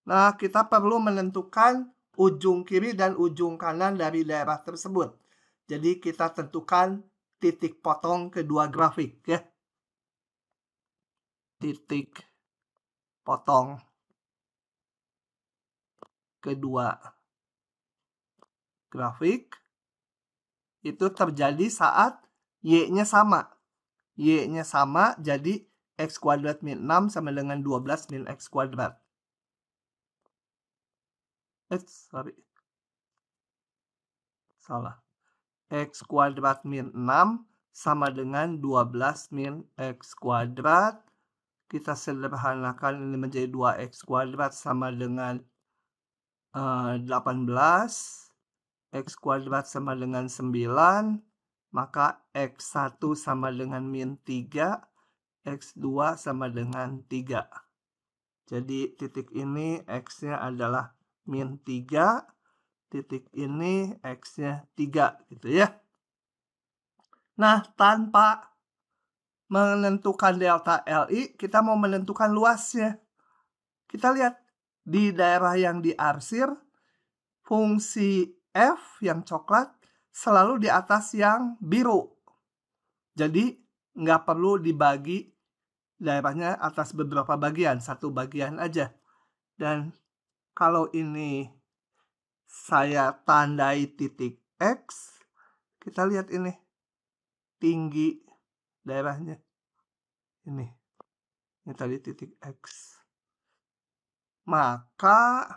Nah, kita perlu menentukan ujung kiri dan ujung kanan dari daerah tersebut. Jadi kita tentukan titik potong kedua grafik ya. Titik potong kedua grafik itu terjadi saat Y-nya sama. Y-nya sama, jadi X kuadrat min 6 sama dengan 12 min X kuadrat. Salah. X kuadrat min 6 sama dengan 12 min X kuadrat. Kita sederhanakan ini menjadi 2X kuadrat sama dengan 18. X kuadrat sama dengan 9. Maka X1 sama dengan min 3. X2 sama dengan 3. Jadi titik ini X-nya adalah min 3, titik ini X-nya 3 gitu ya. Nah, tanpa menentukan delta LI, kita mau menentukan luasnya. Kita lihat di daerah yang diarsir, fungsi F yang coklat selalu di atas yang biru. Jadi nggak perlu dibagi daerahnya atas beberapa bagian, satu bagian aja. Dan kalau ini saya tandai titik X, kita lihat ini tinggi daerahnya. Ini tadi titik X. Maka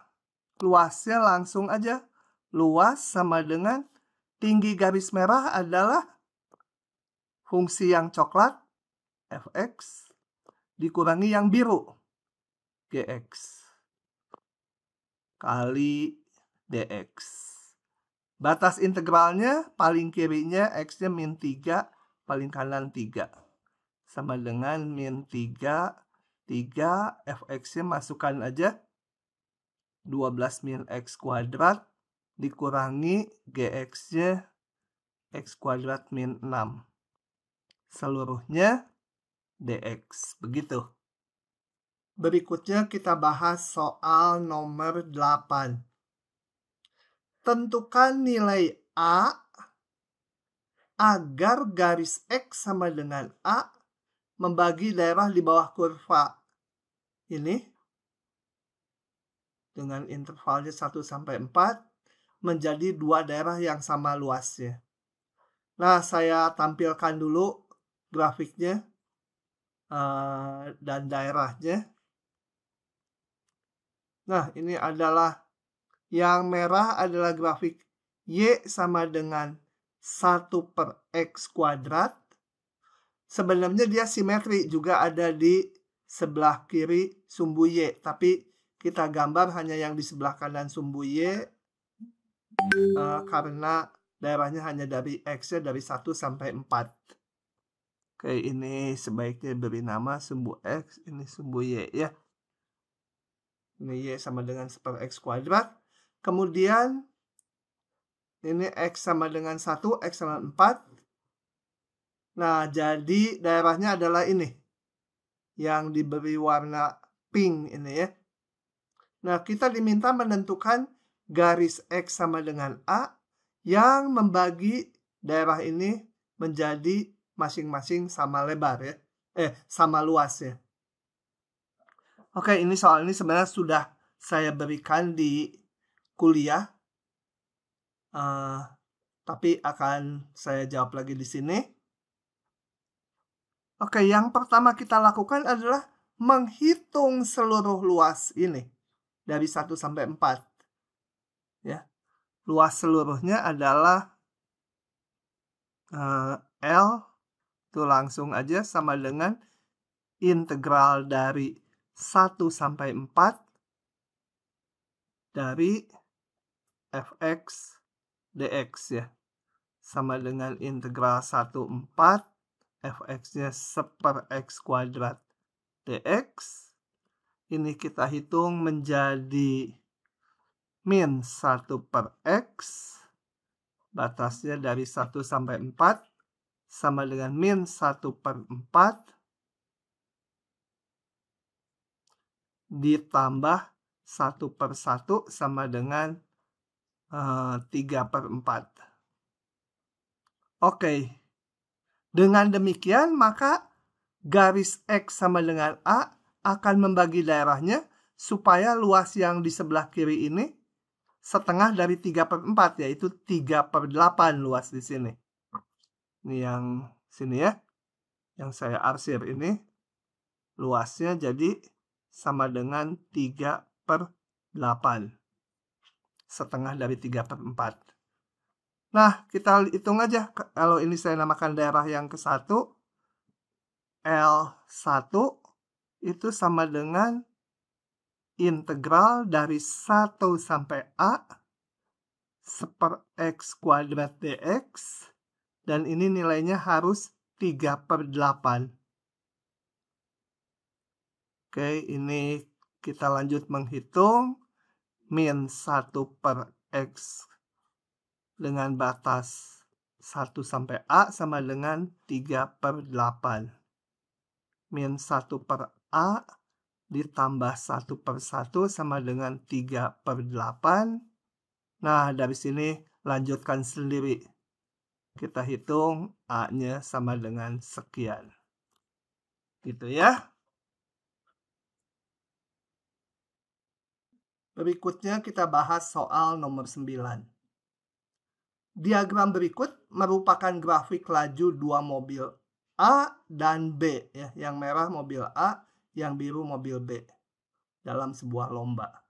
luasnya langsung aja. Luas sama dengan tinggi garis merah adalah fungsi yang coklat, fx, dikurangi yang biru, gx, kali dx. Batas integralnya paling kirinya x-nya min 3, paling kanan 3. Sama dengan min 3, fx-nya masukkan aja 12 min x kuadrat dikurangi gx-nya x kuadrat min 6. Seluruhnya dx. Begitu. Berikutnya kita bahas soal nomor 8. Tentukan nilai A agar garis X sama dengan A membagi daerah di bawah kurva ini dengan intervalnya 1 sampai 4 menjadi dua daerah yang sama luasnya. Nah, saya tampilkan dulu grafiknya dan daerahnya. Nah, ini adalah yang merah adalah grafik Y sama dengan 1/X kuadrat. Sebenarnya dia simetri, juga ada di sebelah kiri sumbu Y. Tapi kita gambar hanya yang di sebelah kanan sumbu Y karena daerahnya hanya dari X-nya dari 1 sampai 4. Oke, ini sebaiknya beri nama sumbu X, ini sumbu Y ya. Ini Y sama dengan 1/X kuadrat. Kemudian ini X sama dengan 1, X sama 4. Nah, jadi daerahnya adalah ini. Yang diberi warna pink ini ya. Nah, kita diminta menentukan garis X sama dengan A yang membagi daerah ini menjadi masing-masing sama lebar ya. Sama luas ya. Oke, ini soal ini sebenarnya sudah saya berikan di kuliah. Tapi akan saya jawab lagi di sini. Oke, yang pertama kita lakukan adalah menghitung seluruh luas ini dari 1 sampai 4. Ya. Luas seluruhnya adalah L itu langsung aja sama dengan integral dari 1 sampai 4 dari fx dx ya. Sama dengan integral 1/4 fx-nya 1/x kuadrat dx. Ini kita hitung menjadi min 1/x. Batasnya dari 1 sampai 4 sama dengan min 1/4 ditambah 1/1 sama dengan 3/4. Oke. Dengan demikian maka garis X sama dengan A akan membagi daerahnya supaya luas yang di sebelah kiri ini setengah dari 3/4, yaitu 3/8 luas di sini. Ini yang sini ya. Yang saya arsir ini luasnya jadi sama dengan 3/8. Setengah dari 3/4. Nah, kita hitung aja. Kalau ini saya namakan daerah yang ke-1, L1 itu sama dengan integral dari 1 sampai A 1/x kuadrat dx. Dan ini nilainya harus 3/8. Oke, ini kita lanjut menghitung. Min 1/X dengan batas 1 sampai A sama dengan 3/8. Min 1/A ditambah 1/1 sama dengan 3/8. Nah, dari sini lanjutkan sendiri. Kita hitung A-nya sama dengan sekian. Gitu ya. Berikutnya kita bahas soal nomor 9. Diagram berikut merupakan grafik laju dua mobil A dan B. Ya, yang merah mobil A, yang biru mobil B. Dalam sebuah lomba.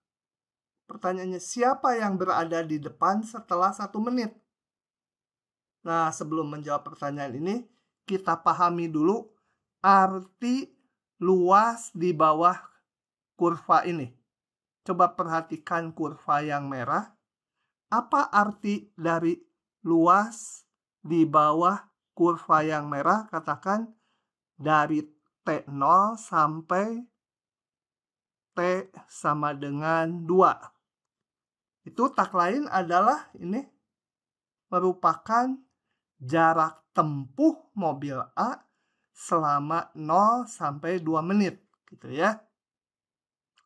Pertanyaannya, siapa yang berada di depan setelah 1 menit? Nah, sebelum menjawab pertanyaan ini, kita pahami dulu arti luas di bawah kurva ini. Coba perhatikan kurva yang merah. Apa arti dari luas di bawah kurva yang merah? Katakan dari T0 sampai T sama dengan 2. Itu tak lain adalah ini merupakan jarak tempuh mobil A selama 0 sampai 2 menit, gitu ya.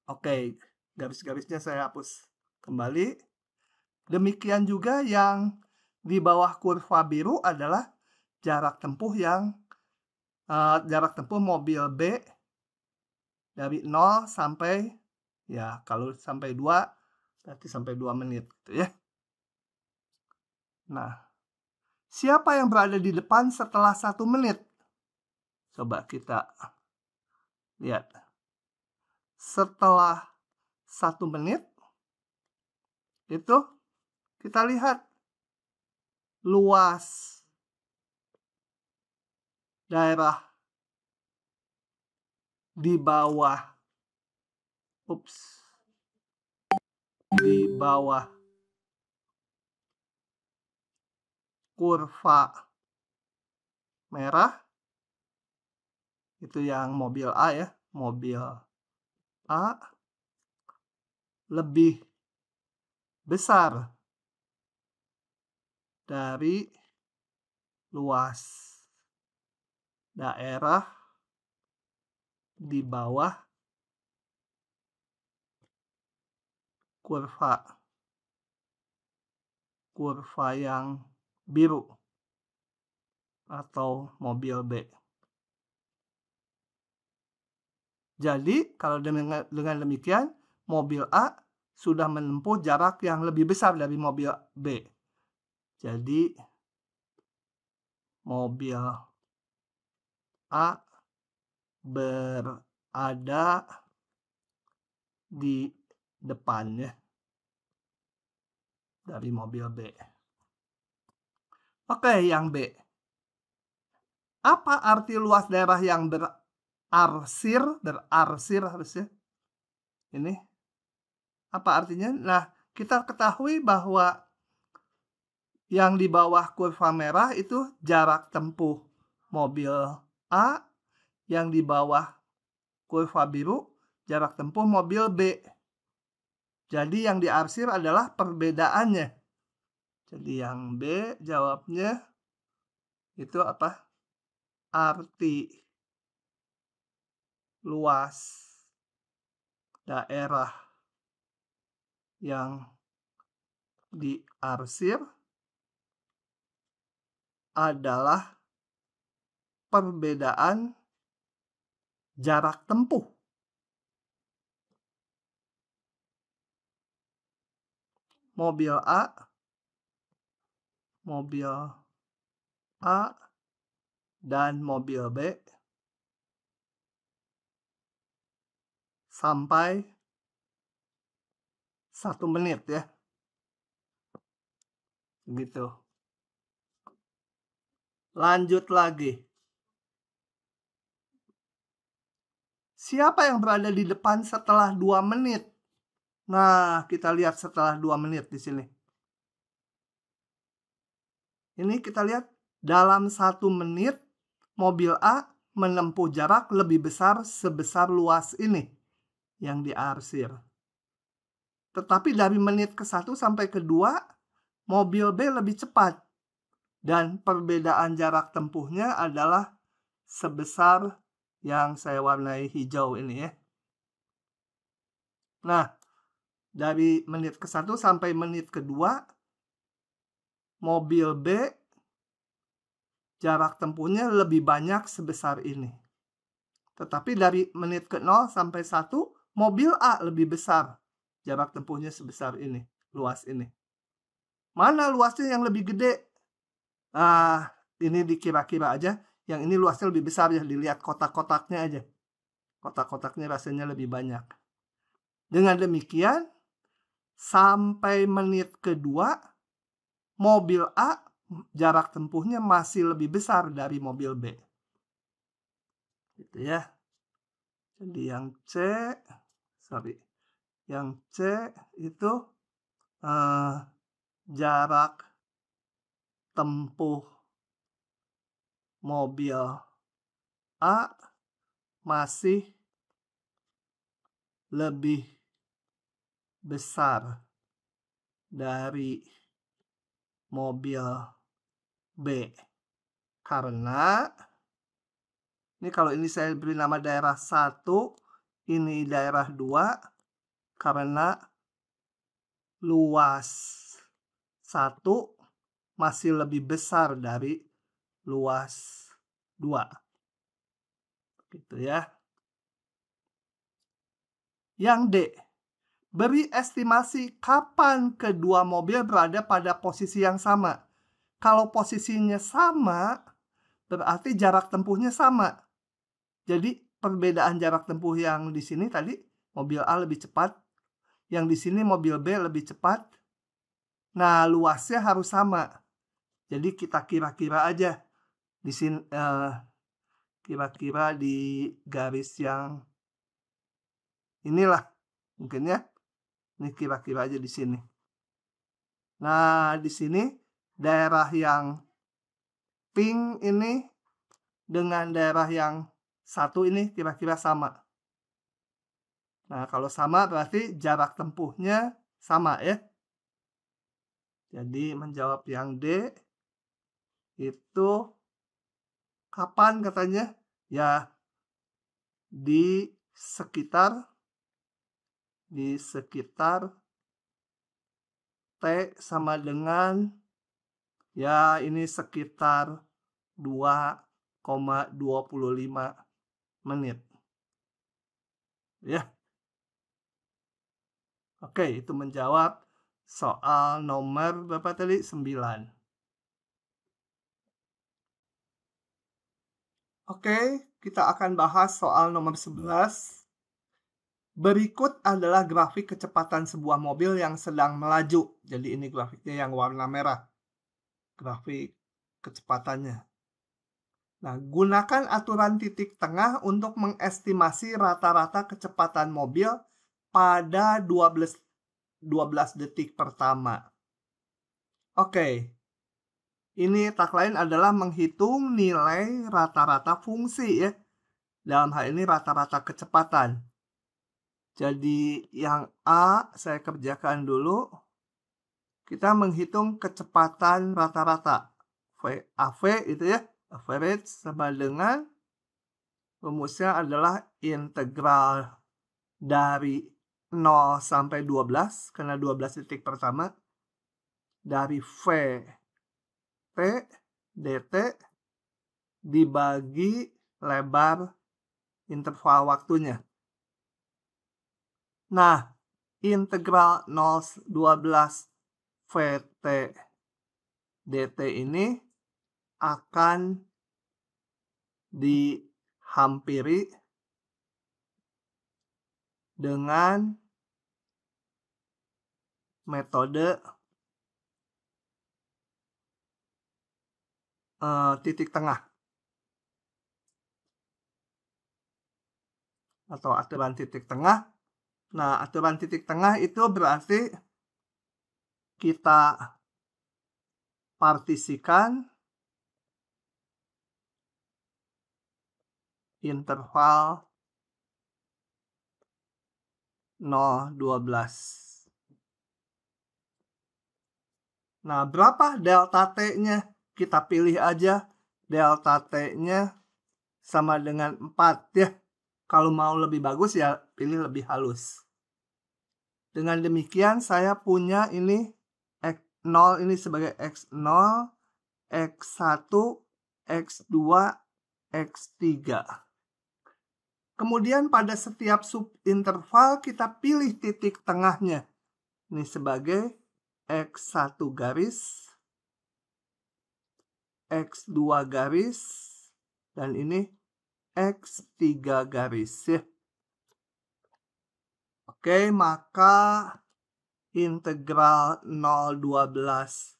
Oke, garis-garisnya saya hapus kembali. Demikian juga yang di bawah kurva biru adalah jarak tempuh mobil B dari 0 sampai, ya kalau sampai 2 berarti sampai 2 menit, gitu ya. Nah, siapa yang berada di depan setelah 1 menit? Coba kita lihat. Setelah 1 menit, itu kita lihat luas daerah di bawah kurva merah itu yang mobil A ya, mobil A lebih besar dari luas daerah di bawah kurva yang biru atau mobil B. Jadi kalau dengan demikian mobil A sudah menempuh jarak yang lebih besar dari mobil B. Jadi mobil A berada di depannya dari mobil B. Oke, yang B. Apa arti luas daerah yang berarsir harusnya? Ini apa artinya? Nah, kita ketahui bahwa yang di bawah kurva merah itu jarak tempuh mobil A, yang di bawah kurva biru jarak tempuh mobil B. Jadi yang diarsir adalah perbedaannya. Jadi yang B jawabnya itu apa? Arti luas daerah yang diarsir adalah perbedaan jarak tempuh mobil A dan mobil B sampai 1 menit ya. Begitu. Lanjut lagi. Siapa yang berada di depan setelah 2 menit? Nah, kita lihat setelah 2 menit di sini. Ini kita lihat dalam 1 menit mobil A menempuh jarak lebih besar sebesar luas ini. yang diarsir. Tetapi dari menit ke-1 sampai ke-2, mobil B lebih cepat. Dan perbedaan jarak tempuhnya adalah sebesar yang saya warnai hijau ini ya. Nah, dari menit ke-1 sampai menit ke-2, mobil B jarak tempuhnya lebih banyak sebesar ini. Tetapi dari menit ke-0 sampai 1, mobil A lebih besar. Jarak tempuhnya sebesar ini, luas ini. Mana luasnya yang lebih gede? Nah, ini dikira-kira aja. Yang ini luasnya lebih besar ya, dilihat kotak-kotaknya aja. Kotak-kotaknya rasanya lebih banyak. Dengan demikian, sampai menit ke-2, mobil A jarak tempuhnya masih lebih besar dari mobil B. Gitu ya. Jadi yang C itu jarak tempuh mobil A masih lebih besar dari mobil B. Karena ini kalau ini saya beri nama daerah 1, ini daerah 2, karena luas 1 masih lebih besar dari luas 2. Gitu ya. Yang D, beri estimasi kapan kedua mobil berada pada posisi yang sama. Kalau posisinya sama, berarti jarak tempuhnya sama. Jadi perbedaan jarak tempuh yang di sini tadi mobil A lebih cepat, yang di sini mobil B lebih cepat. Nah, luasnya harus sama. Jadi kita kira-kira aja di sini, kira-kira di garis yang inilah mungkin ya. Ini kira-kira aja di sini. Nah, di sini daerah yang pink ini dengan daerah yang 1 ini kira-kira sama. Nah, kalau sama berarti jarak tempuhnya sama ya. Jadi menjawab yang D itu kapan katanya? Ya di sekitar T sama dengan ya ini sekitar 2,25 menit. Ya. Oke, itu menjawab soal nomor berapa tadi? 9. Oke, kita akan bahas soal nomor 11. Berikut adalah grafik kecepatan sebuah mobil yang sedang melaju. Jadi ini grafiknya yang warna merah. Grafik kecepatannya. Nah, gunakan aturan titik tengah untuk mengestimasi rata-rata kecepatan mobil pada 12 detik pertama. Oke. Ini tak lain adalah menghitung nilai rata-rata fungsi ya. Dalam hal ini rata-rata kecepatan. Jadi yang A saya kerjakan dulu. Kita menghitung kecepatan rata-rata. AV itu ya. Average sama dengan rumusnya adalah integral dari 0 sampai 12. Karena 12 detik pertama. Dari V T dt dibagi lebar interval waktunya. Nah, integral 0,12 VT dt ini akan dihampiri dengan metode titik tengah atau aturan titik tengah. Nah, aturan titik tengah itu berarti kita partisikan interval 0,12. Nah, berapa delta T-nya? Kita pilih aja delta T-nya sama dengan 4 ya. Kalau mau lebih bagus ya pilih lebih halus. Dengan demikian saya punya ini X0 ini sebagai X0, X1, X2, X3. Kemudian pada setiap subinterval kita pilih titik tengahnya. Ini sebagai X1 garis, X2 garis, dan ini X3 garis ya. Oke, maka integral 0,12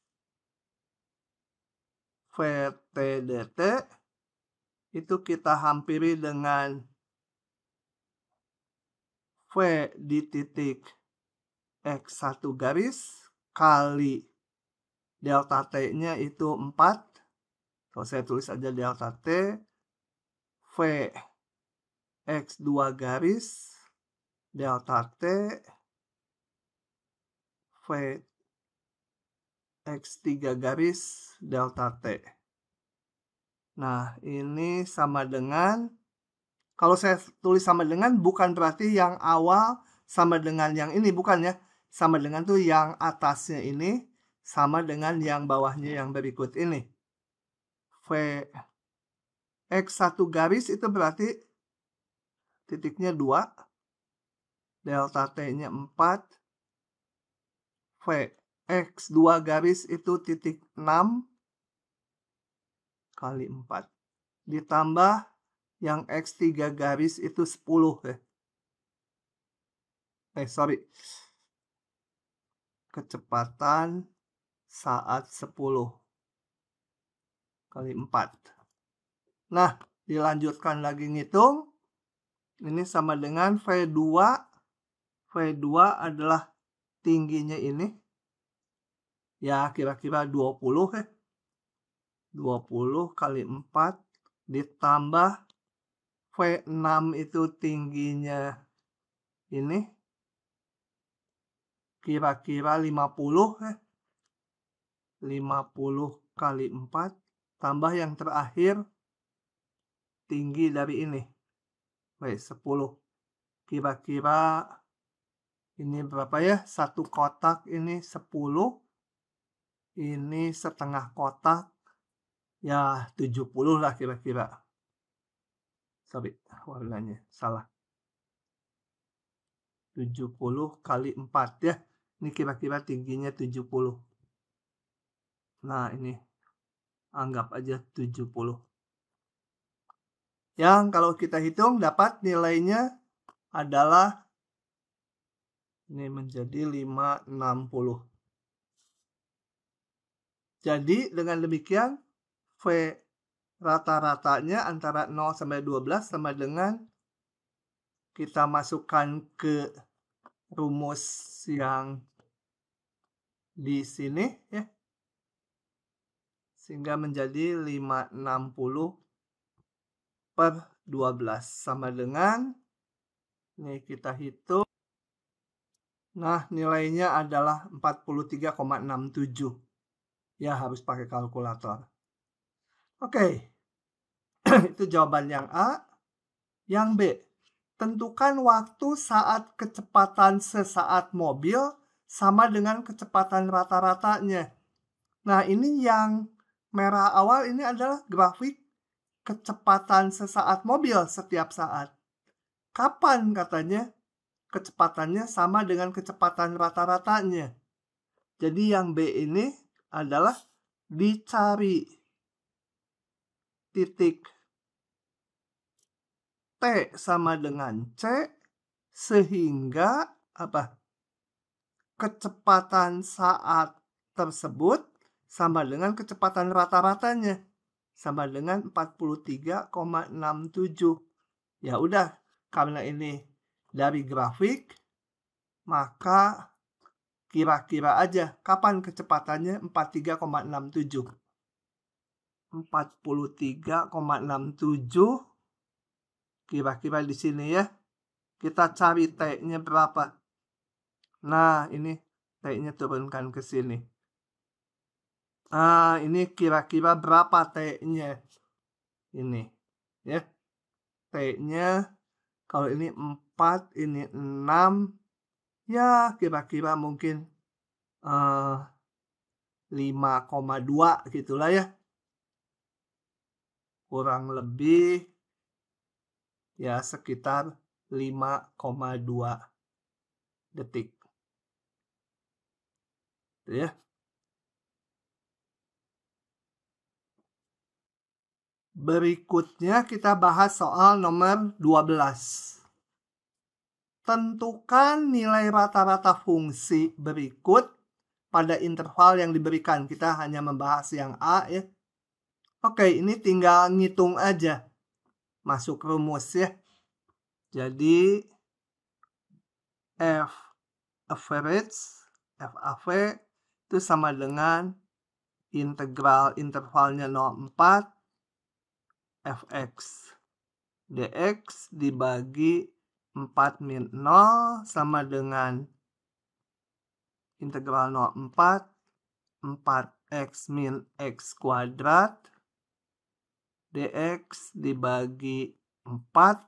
VT dt itu kita hampiri dengan V di titik X1 garis kali delta T-nya itu 4. Kalau saya tulis aja delta T, V X2 garis, delta T, V X3 garis, delta T. Nah, ini sama dengan, kalau saya tulis sama dengan bukan berarti yang awal sama dengan yang ini, bukan ya. Sama dengan tuh yang atasnya ini sama dengan yang bawahnya yang berikut ini. V X1 garis itu berarti titiknya 2, delta T-nya 4, V X2 garis itu titik 6 kali 4. Ditambah yang X3 garis itu 10 ya. Kecepatan saat 10 kali 4. Nah, dilanjutkan lagi ngitung. Ini sama dengan V2. V2 adalah tingginya ini. Ya, kira-kira 20 ya. 20 kali 4 ditambah V6 itu tingginya ini. Kira-kira 50 ya. 50 kali 4 tambah yang terakhir tinggi dari ini. Baik, 10. Kira-kira ini berapa ya? Satu kotak ini 10. Ini setengah kotak. Ya 70 lah kira-kira. Sorry, warnanya salah. 70 kali 4 ya. Ini kira-kira tingginya 70. Nah, ini anggap aja 70. Yang kalau kita hitung dapat nilainya adalah ini menjadi 560. Jadi dengan demikian V rata-ratanya antara 0 sampai 12 sama dengan kita masukkan ke rumus yang di sini ya. Sehingga menjadi 560 per 12 sama dengan ini kita hitung. Nah, nilainya adalah 43,67. Ya, harus pakai kalkulator. Oke. Itu jawaban yang A. Yang B, tentukan waktu saat kecepatan sesaat mobil sama dengan kecepatan rata-ratanya. Nah, ini yang merah awal ini adalah grafik kecepatan sesaat mobil setiap saat. Kapan katanya kecepatannya sama dengan kecepatan rata-ratanya? Jadi yang B ini adalah dicari titik T sama dengan C sehingga apa? Kecepatan saat tersebut sama dengan kecepatan rata-ratanya sama dengan 43,67. Ya udah, karena ini dari grafik maka kira-kira aja kapan kecepatannya 43,67. 43,67 kira-kira di sini ya. Kita cari T-nya berapa. Nah, ini T-nya turunkan ke sini. Nah, ini kira-kira berapa T-nya? Ini, ya. T-nya, kalau ini 4, ini 6, ya kira-kira mungkin 5,2 gitulah ya. Kurang lebih ya sekitar 5,2 detik. Itu ya. Berikutnya kita bahas soal nomor 12. Tentukan nilai rata-rata fungsi berikut pada interval yang diberikan. Kita hanya membahas yang A ya. Oke, ini tinggal ngitung aja. Masuk rumus ya. Jadi F average, FAV itu sama dengan integral intervalnya 0,4 fx dx dibagi 4 min 0 sama dengan integral 0,4 4x min x kuadrat dx dibagi 4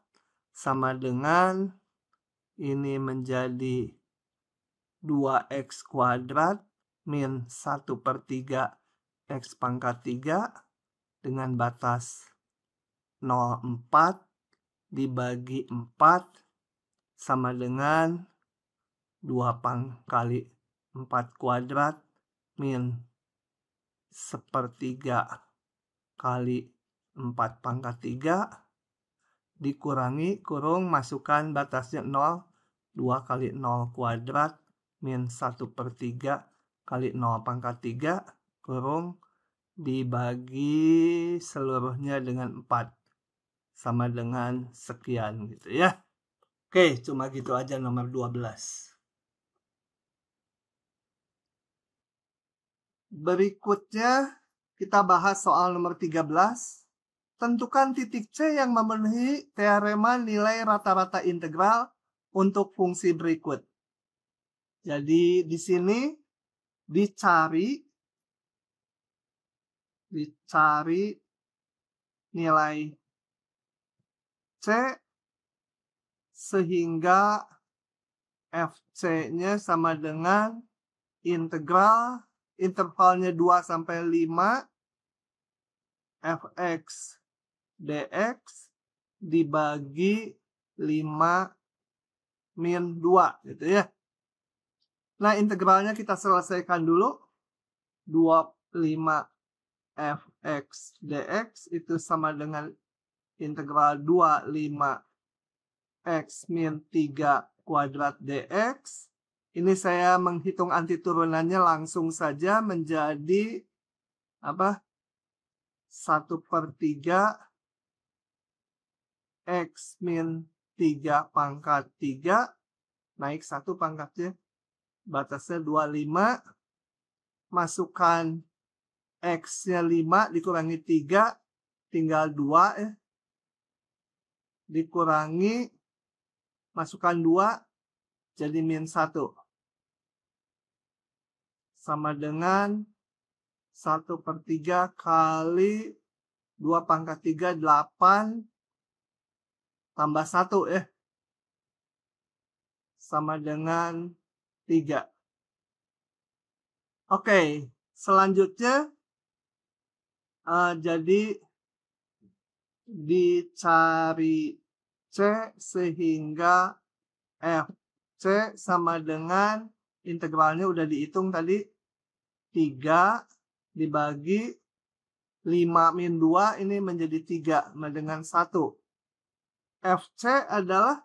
sama dengan ini menjadi 2x kuadrat min 1/3 x pangkat 3 dengan batas 0,4 dibagi 4 sama dengan 2 kali 4 kuadrat min 1/3 kali 4 pangkat 3 dikurangi kurung masukkan batasnya 0, 2 kali 0 kuadrat min 1/3 kali 0 pangkat 3 kurung dibagi seluruhnya dengan 4 sama dengan sekian gitu ya. Oke, cuma gitu aja nomor 12. Berikutnya kita bahas soal nomor 13. Tentukan titik C yang memenuhi teorema nilai rata-rata integral untuk fungsi berikut. Jadi di sini dicari nilai C sehingga FC-nya sama dengan intervalnya 2 sampai 5 fx dx dibagi 5 min 2 gitu ya. Nah, integralnya kita selesaikan dulu. 25 fx dx itu sama dengan integral 25 x min 3 kuadrat dx. Ini saya menghitung antiturunannya langsung saja menjadi 1/3 x min 3 pangkat 3 naik 1 pangkatnya. Batasnya 25. Masukkan x-nya 5 dikurangi 3 tinggal 2 ya. Dikurangi masukkan 2 jadi min 1 sama dengan 1/3 kali 2 pangkat 3 8 tambah 1 ya sama dengan 3. Oke, selanjutnya jadi dicari C sehingga FC sama dengan integralnya udah dihitung tadi 3 dibagi 5 min 2 ini menjadi 3 dengan 1. FC adalah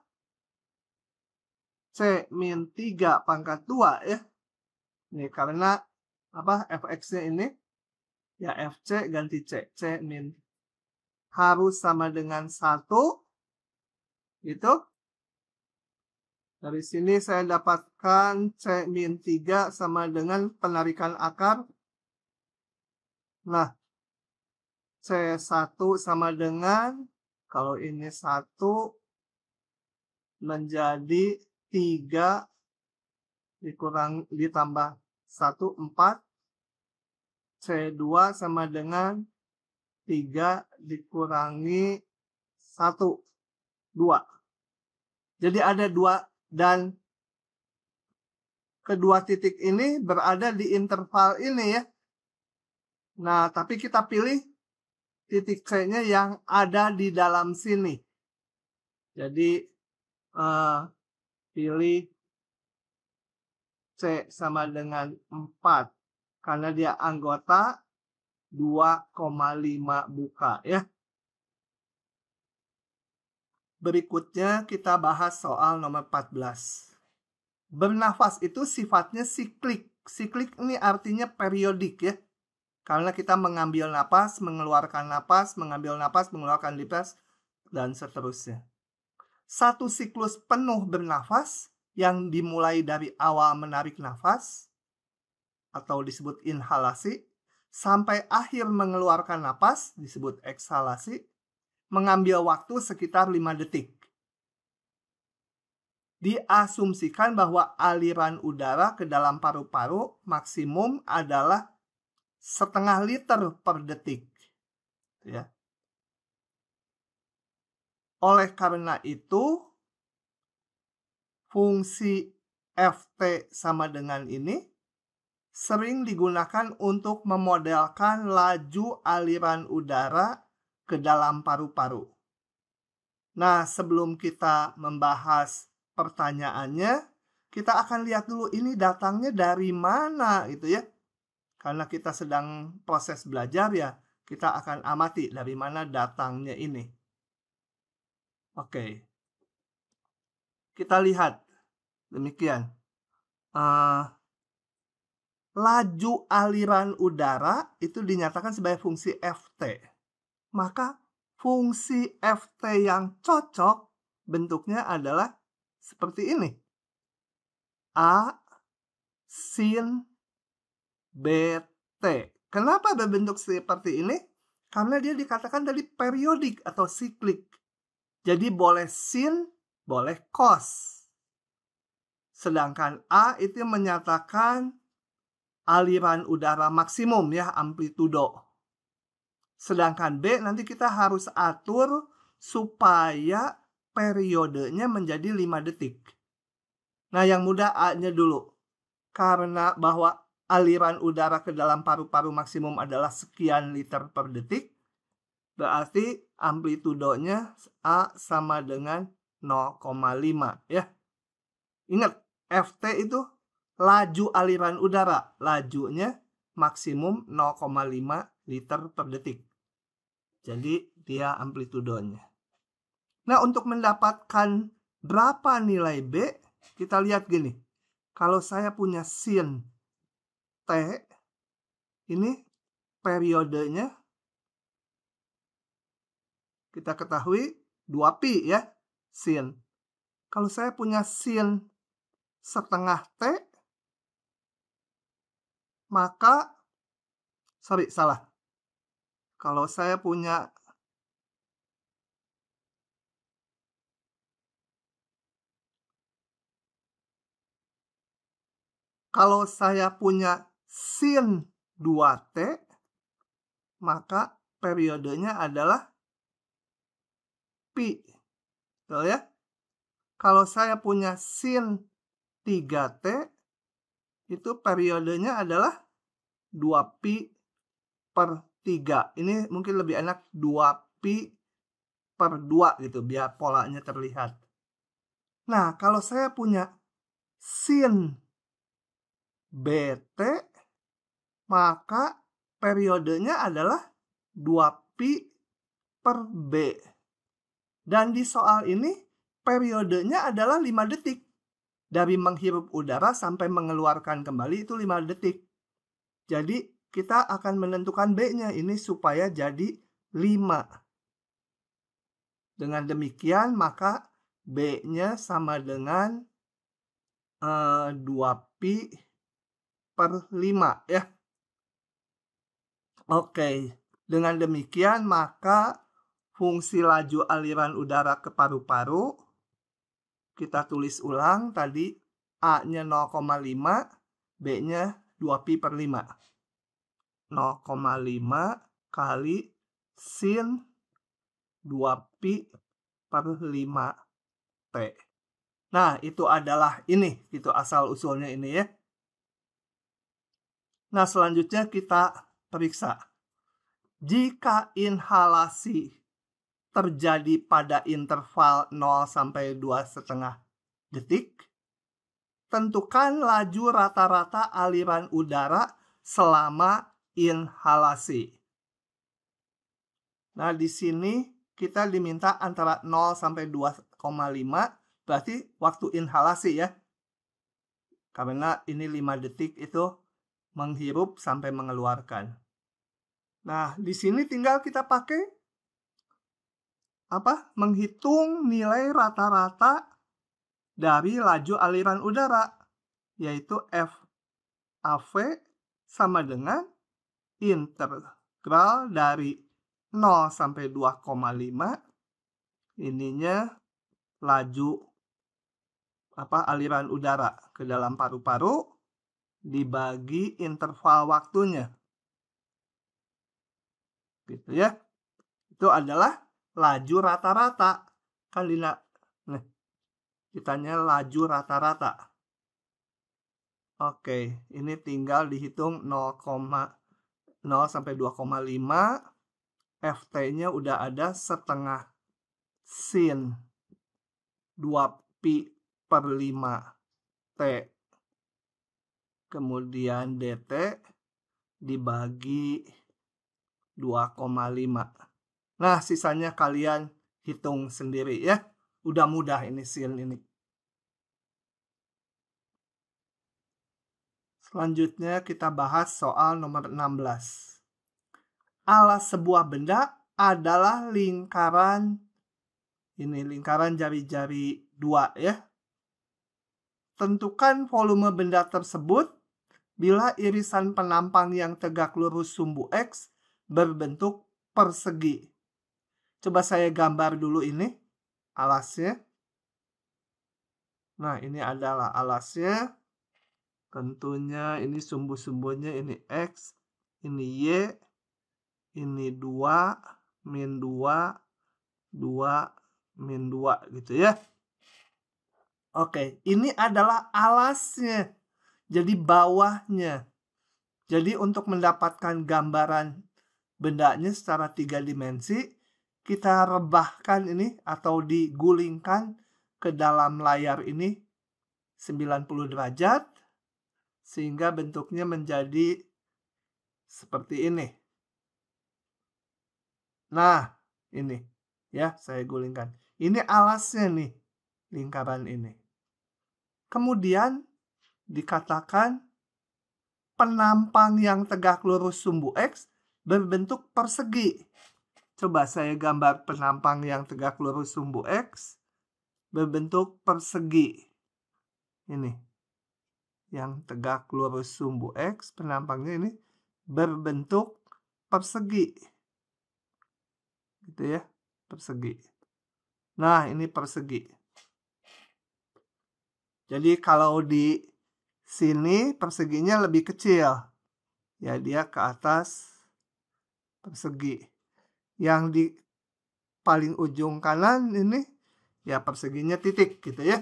C min 3 pangkat 2 ya. Ini karena fx-nya ini ya FC ganti C. C min harus sama dengan 1 gitu. Dari sini saya dapatkan C min 3 sama dengan penarikan akar. Nah, C1 sama dengan, kalau ini 1, menjadi 3 ditambah 1, 4. C2 sama dengan 3 dikurangi 1, 2. Jadi ada 2 dan kedua titik ini berada di interval ini ya. Nah, tapi kita pilih titik C-nya yang ada di dalam sini. Jadi pilih C sama dengan 4 karena dia anggota 2,5 buka ya. Berikutnya kita bahas soal nomor 14. Bernafas itu sifatnya siklik. Siklik ini artinya periodik ya. Karena kita mengambil napas, mengeluarkan napas, mengambil napas, mengeluarkan napas, dan seterusnya. Satu siklus penuh bernafas yang dimulai dari awal menarik nafas atau disebut inhalasi sampai akhir mengeluarkan napas disebut eksalasi mengambil waktu sekitar 5 detik. Diasumsikan bahwa aliran udara ke dalam paru-paru maksimum adalah 0,5 liter per detik. Ya. Oleh karena itu, fungsi Ft sama dengan ini sering digunakan untuk memodelkan laju aliran udara ke dalam paru-paru. Nah, sebelum kita membahas pertanyaannya, kita akan lihat dulu ini datangnya dari mana gitu ya. Karena kita sedang proses belajar ya, kita akan amati dari mana datangnya ini. Oke. Kita lihat demikian. Laju aliran udara itu dinyatakan sebagai fungsi Ft. Maka fungsi Ft yang cocok bentuknya adalah seperti ini. A sin Bt. Kenapa berbentuk seperti ini? Karena dia dikatakan tadi periodik atau siklik. Jadi boleh sin, boleh cos. Sedangkan A itu menyatakan aliran udara maksimum ya, amplitudo. Sedangkan B nanti kita harus atur supaya periodenya menjadi 5 detik. Nah, yang mudah A-nya dulu. Karena bahwa aliran udara ke dalam paru-paru maksimum adalah sekian liter per detik, berarti amplitudonya A sama dengan 0,5 ya. Ingat, Ft itu laju aliran udara. Lajunya maksimum 0,5 liter per detik. Jadi dia amplitudonya. Nah, untuk mendapatkan berapa nilai B, kita lihat gini. Kalau saya punya sin T, ini periodenya kita ketahui 2pi ya, sin. Kalau saya punya sin setengah T, maka, salah. Kalau saya punya sin 2T, maka periodenya adalah pi. Betul ya? Kalau saya punya sin 3T, itu periodenya adalah 2pi per 3. Ini mungkin lebih enak 2pi per 2 gitu, biar polanya terlihat. Nah, kalau saya punya sin Bt, maka periodenya adalah 2pi per B. Dan di soal ini, periodenya adalah 5 detik. Dari menghirup udara sampai mengeluarkan kembali itu 5 detik. Jadi, kita akan menentukan B-nya ini supaya jadi 5. Dengan demikian, maka B-nya sama dengan 2pi per 5 ya. Oke, dengan demikian maka fungsi laju aliran udara ke paru-paru Kita tulis ulang tadi, A-nya 0,5, B-nya 2pi per 5. 0,5 kali sin 2pi per 5T. Nah, itu adalah ini. Itu asal-usulnya ini ya. Nah, selanjutnya kita periksa. Jika inhalasi terjadi pada interval 0 sampai 2,5 detik, tentukan laju rata-rata aliran udara selama inhalasi. Nah, di sini kita diminta antara 0 sampai 2,5, berarti waktu inhalasi ya. Karena ini 5 detik itu menghirup sampai mengeluarkan. Nah, di sini tinggal kita pakai menghitung nilai rata-rata dari laju aliran udara, yaitu FAV sama dengan integral dari 0 sampai 2,5 ininya laju aliran udara ke dalam paru-paru dibagi interval waktunya. Gitu ya. Itu adalah laju rata-rata. Kan ditanya laju rata-rata. Oke, ini tinggal dihitung 0 sampai 2,5. FT-nya udah ada setengah sin 2pi per 5T. Kemudian DT dibagi 2,5. Nah, sisanya kalian hitung sendiri ya. Udah mudah ini sin ini. Selanjutnya kita bahas soal nomor 16. Alas sebuah benda adalah lingkaran, ini lingkaran jari-jari 2 ya. Tentukan volume benda tersebut bila irisan penampang yang tegak lurus sumbu X berbentuk persegi. Coba saya gambar dulu ini alasnya. Nah, ini adalah alasnya. Tentunya ini sumbu-sumbunya, ini X, ini Y, ini 2, min 2, 2, min 2 gitu ya. Oke, ini adalah alasnya. Jadi bawahnya. Jadi untuk mendapatkan gambaran bendanya secara 3 dimensi, kita rebahkan ini atau digulingkan ke dalam layar ini 90 derajat. Sehingga bentuknya menjadi seperti ini. Nah, ini ya, saya gulingkan. Ini alasnya nih, lingkaran ini. Kemudian dikatakan penampang yang tegak lurus sumbu X berbentuk persegi. Coba saya gambar penampang yang tegak lurus sumbu X berbentuk persegi. Ini. Yang tegak lurus sumbu X, penampangnya ini berbentuk persegi. Gitu ya, persegi. Nah, ini persegi. Jadi kalau di sini perseginya lebih kecil. Ya, dia ke atas persegi. Yang di paling ujung kanan ini ya perseginya titik gitu ya.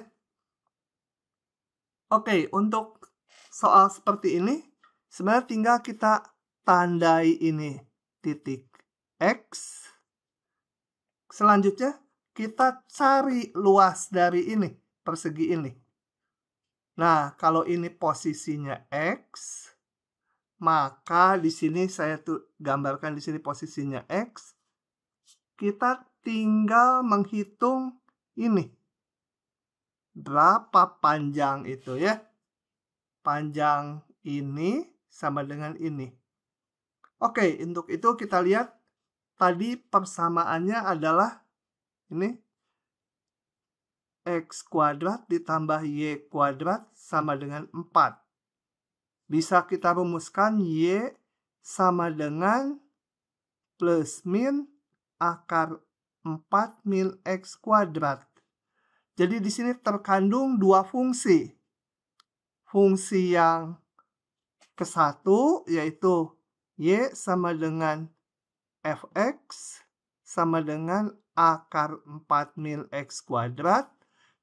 Oke, untuk soal seperti ini sebenarnya tinggal kita tandai ini titik X. Selanjutnya kita cari luas dari ini, persegi ini. Nah, kalau ini posisinya X, maka di sini saya gambarkan di sini posisinya X. Kita tinggal menghitung ini. Berapa panjang itu ya? Panjang ini sama dengan ini. Oke, untuk itu kita lihat tadi persamaannya adalah ini X kuadrat ditambah Y kuadrat sama dengan 4. Bisa kita rumuskan Y sama dengan plus min akar 4 min X kuadrat. Jadi di sini terkandung dua fungsi. Fungsi yang ke-1 yaitu Y sama dengan fx sama dengan akar 4 min x kuadrat.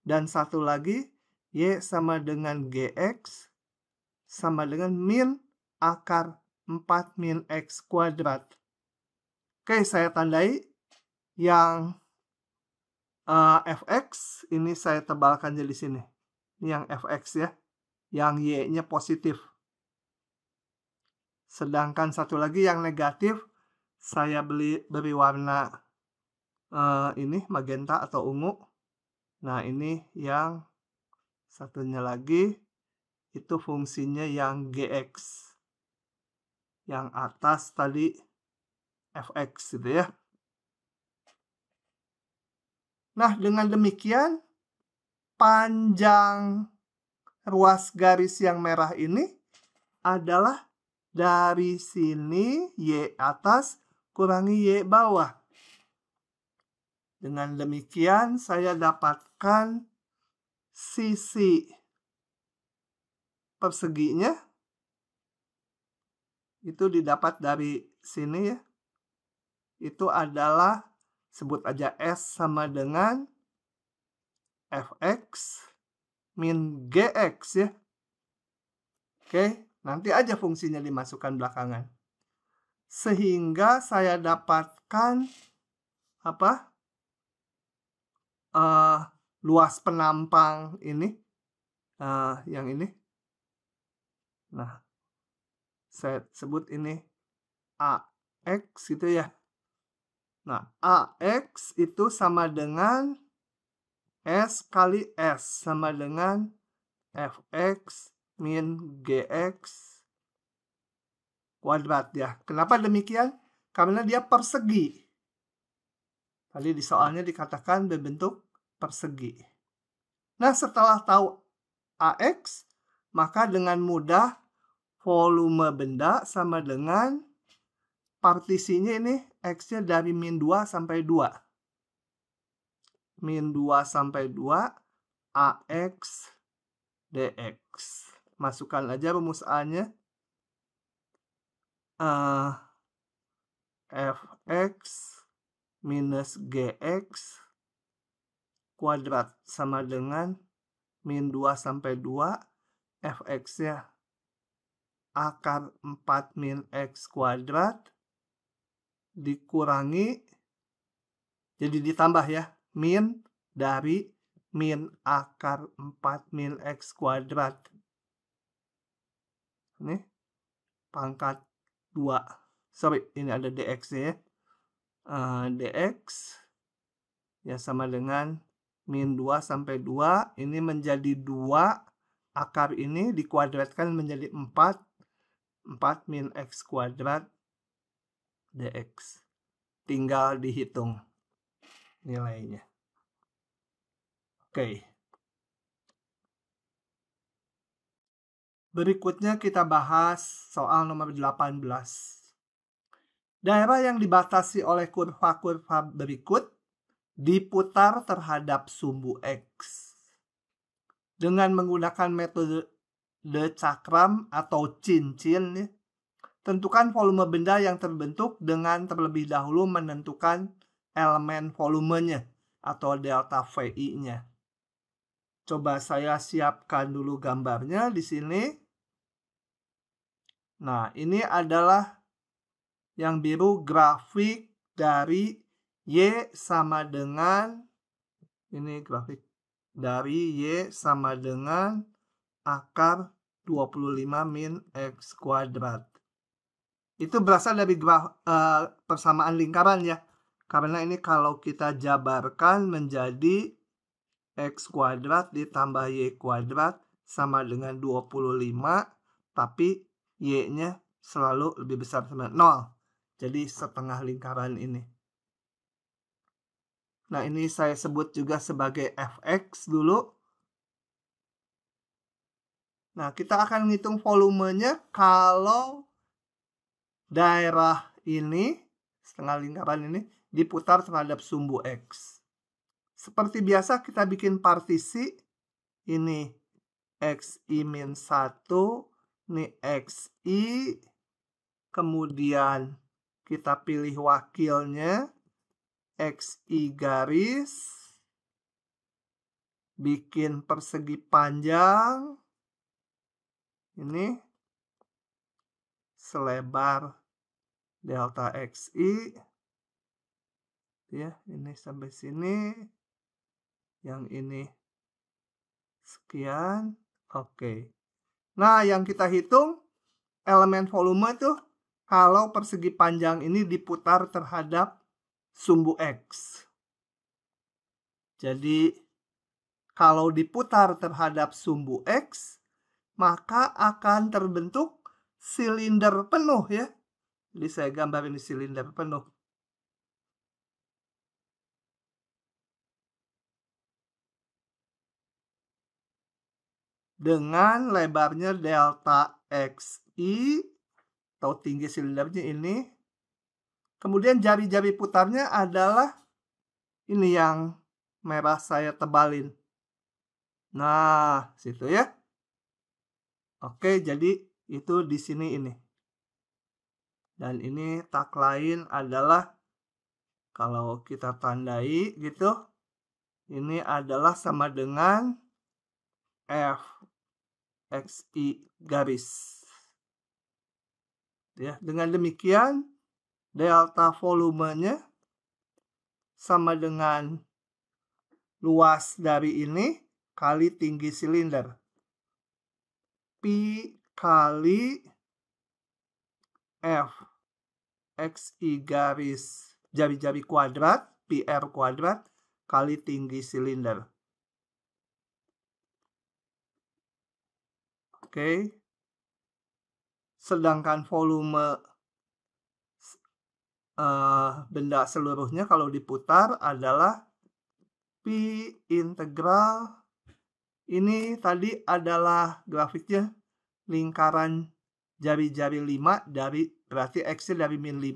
Dan satu lagi Y sama dengan gx sama dengan min akar 4 min x kuadrat. Oke, saya tandai yang fx ini saya tebalkan jadi sini. Ini yang fx ya, yang y-nya positif. Sedangkan satu lagi yang negatif saya beri warna ini magenta atau ungu. Nah, ini yang satunya lagi itu fungsinya yang gx. Yang atas tadi fx gitu ya. Nah, dengan demikian panjang ruas garis yang merah ini adalah dari sini Y atas kurangi Y bawah. Dengan demikian saya dapatkan sisi perseginya. Itu didapat dari sini ya. Itu adalah, sebut aja S sama dengan fx min gx ya. Oke, nanti aja fungsinya dimasukkan belakangan. Sehingga saya dapatkan apa? Luas penampang ini. Yang ini. Nah, saya sebut ini AX gitu ya. Nah, AX itu sama dengan S kali S sama dengan fx min gx kuadrat ya. Kenapa demikian? Karena dia persegi. Tadi di soalnya dikatakan berbentuk persegi. Nah, setelah tahu AX, maka dengan mudah volume benda sama dengan partisinya ini X-nya dari min 2 sampai 2. Min 2 sampai 2 AX dx. Masukkan aja rumus A-nya. Fx minus gx kuadrat sama dengan min 2 sampai 2 fx-nya akar 4 min x kuadrat dikurangi, jadi ditambah ya, min dari min akar 4 min x kuadrat. Ini pangkat 2. Sorry, ini ada dx-nya ya. Dx ya sama dengan min 2 sampai 2. Ini menjadi 2. Akar ini dikuadratkan menjadi 4. 4 min x kuadrat dx. Tinggal dihitung nilainya. Oke. Berikutnya kita bahas soal nomor 18. Daerah yang dibatasi oleh kurva-kurva berikut diputar terhadap sumbu X. Dengan menggunakan metode cakram atau cincin, tentukan volume benda yang terbentuk dengan terlebih dahulu menentukan elemen volumenya atau delta VI-nya. Coba saya siapkan dulu gambarnya di sini. Nah, ini adalah yang biru grafik dari Y sama dengan, ini grafik dari Y sama dengan akar 25 min X kuadrat. Itu berasal dari persamaan lingkaran ya. Karena ini kalau kita jabarkan menjadi X kuadrat ditambah Y kuadrat sama dengan 25. Tapi Y-nya selalu lebih besar sama 0. Jadi setengah lingkaran ini. Nah, ini saya sebut juga sebagai fx dulu. Nah, kita akan menghitung volumenya kalau daerah ini, setengah lingkaran ini, diputar terhadap sumbu X. Seperti biasa kita bikin partisi. Ini XI-1, ini XI, kemudian kita pilih wakilnya, XI garis, bikin persegi panjang, ini selebar delta XI, ya, ini sampai sini, yang ini sekian, oke. Nah, yang kita hitung elemen volume tuh kalau persegi panjang ini diputar terhadap sumbu X. Jadi, kalau diputar terhadap sumbu X, maka akan terbentuk silinder penuh ya. Jadi saya gambar ini silinder penuh. Dengan lebarnya delta XI, atau tinggi silindernya ini. Kemudian jari-jari putarnya adalah ini yang merah saya tebalin. Nah, situ ya. Oke, jadi itu di sini ini. Dan ini tak lain adalah kalau kita tandai gitu, ini adalah sama dengan F XI garis. Ya, dengan demikian delta volumenya sama dengan luas dari ini kali tinggi silinder. Pi kali F XI garis jari-jari kuadrat, PR kuadrat, kali tinggi silinder. Oke. Sedangkan volume benda seluruhnya kalau diputar adalah Pi integral. Ini tadi adalah grafiknya lingkaran jari-jari 5 dari berarti X dari min 5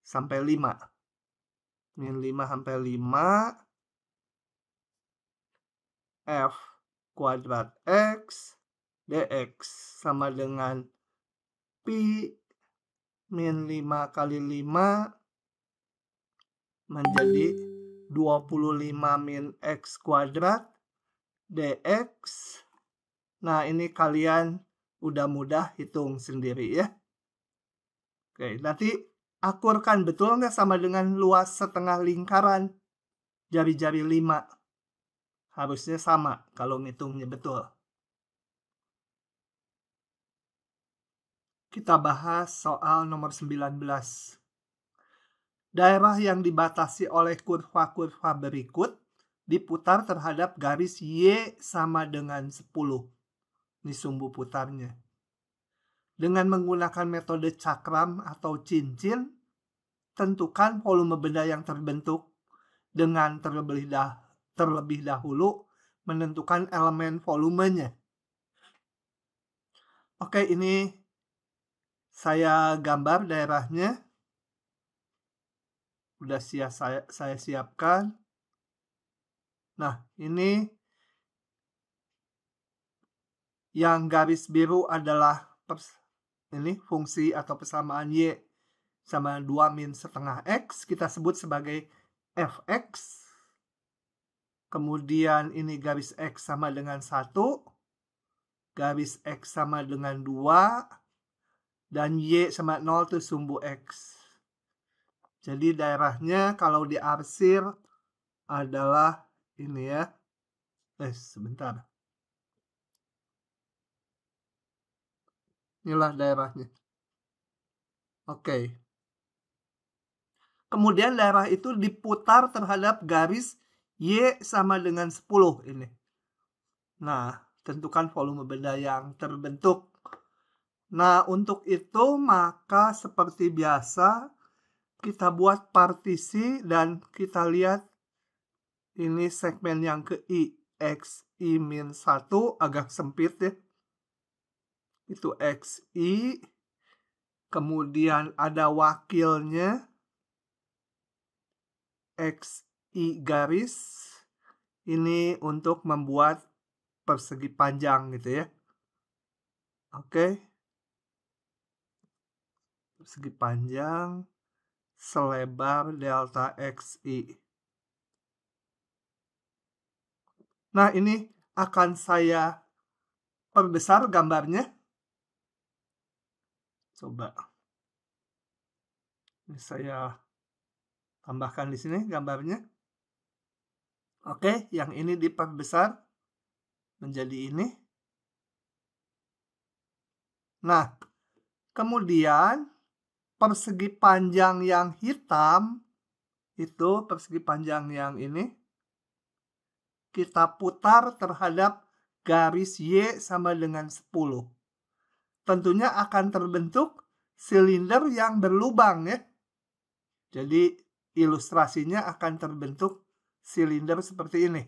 sampai 5. Min 5 sampai 5 F kuadrat X dx sama dengan Pi min 5 kali 5 menjadi 25 min X kuadrat dx. Nah, ini kalian udah mudah hitung sendiri ya. Oke, nanti akurkan betul nggak sama dengan luas setengah lingkaran jari-jari 5. Harusnya sama kalau ngitungnya betul. Kita bahas soal nomor 19. Daerah yang dibatasi oleh kurva-kurva berikut diputar terhadap garis Y sama dengan 10. Ini sumbu putarnya. Dengan menggunakan metode cakram atau cincin, tentukan volume benda yang terbentuk dengan terlebih dahulu menentukan elemen volumenya. Oke, ini saya gambar daerahnya. Udah saya siapkan. Nah, ini yang garis biru adalah ini fungsi atau persamaan Y sama 2 min setengah X. Kita sebut sebagai Fx. Kemudian ini garis X sama dengan 1. Garis X sama dengan 2. Dan Y sama 0 itu sumbu X. Jadi daerahnya kalau diarsir adalah ini ya. Sebentar. Inilah daerahnya. Oke. Kemudian daerah itu diputar terhadap garis Y sama dengan 10 ini. Nah, tentukan volume benda yang terbentuk. Nah, untuk itu maka seperti biasa kita buat partisi dan kita lihat ini segmen yang ke I. XI-1 agak sempit ya. Itu XI. Kemudian ada wakilnya XI garis. Ini untuk membuat persegi panjang gitu ya. Oke. Persegi panjang selebar delta XI. Nah, ini akan saya perbesar gambarnya. Coba. Ini saya tambahkan di sini gambarnya. Oke, yang ini diperbesar menjadi ini. Nah, kemudian persegi panjang yang hitam itu persegi panjang yang ini kita putar terhadap garis Y sama dengan 10. Tentunya akan terbentuk silinder yang berlubang ya. Jadi ilustrasinya akan terbentuk silinder seperti ini.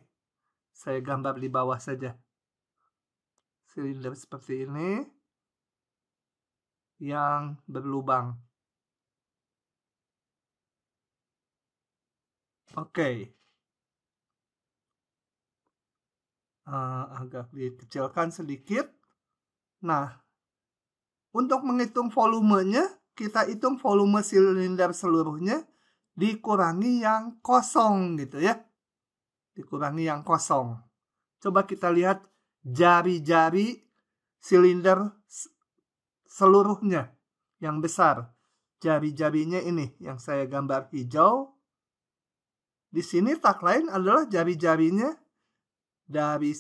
Saya gambar di bawah saja. Silinder seperti ini yang berlubang. Oke. Agak dikecilkan sedikit. Nah, untuk menghitung volumenya, kita hitung volume silinder seluruhnya dikurangi yang kosong gitu ya. Dikurangi yang kosong. Coba kita lihat jari-jari silinder seluruhnya yang besar. Jari-jarinya ini yang saya gambar hijau. Di sini tak lain adalah jari-jarinya dari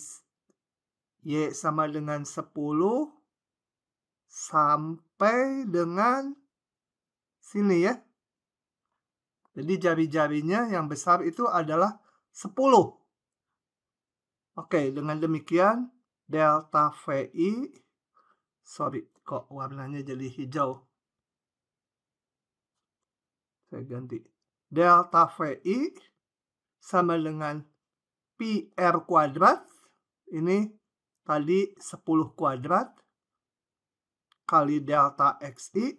Y sama dengan 10 sampai dengan sini ya. Jadi jari-jarinya yang besar itu adalah 10. Oke, dengan demikian delta VI, sorry kok warnanya jadi hijau. Saya ganti. Delta VI sama dengan PR kuadrat. Ini tadi 10 kuadrat kali delta XI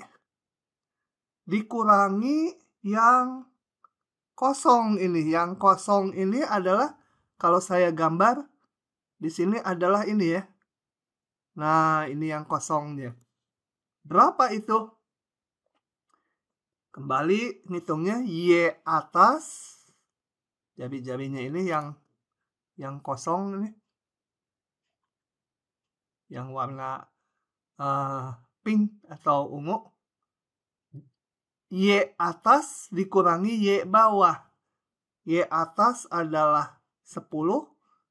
dikurangi yang kosong ini. Yang kosong ini adalah kalau saya gambar di sini adalah ini ya. Nah, ini yang kosongnya. Berapa itu? Kembali ngitungnya Y atas. Jari-jarinya ini yang kosong ini. Yang warna pink atau ungu. Y atas dikurangi Y bawah. Y atas adalah 10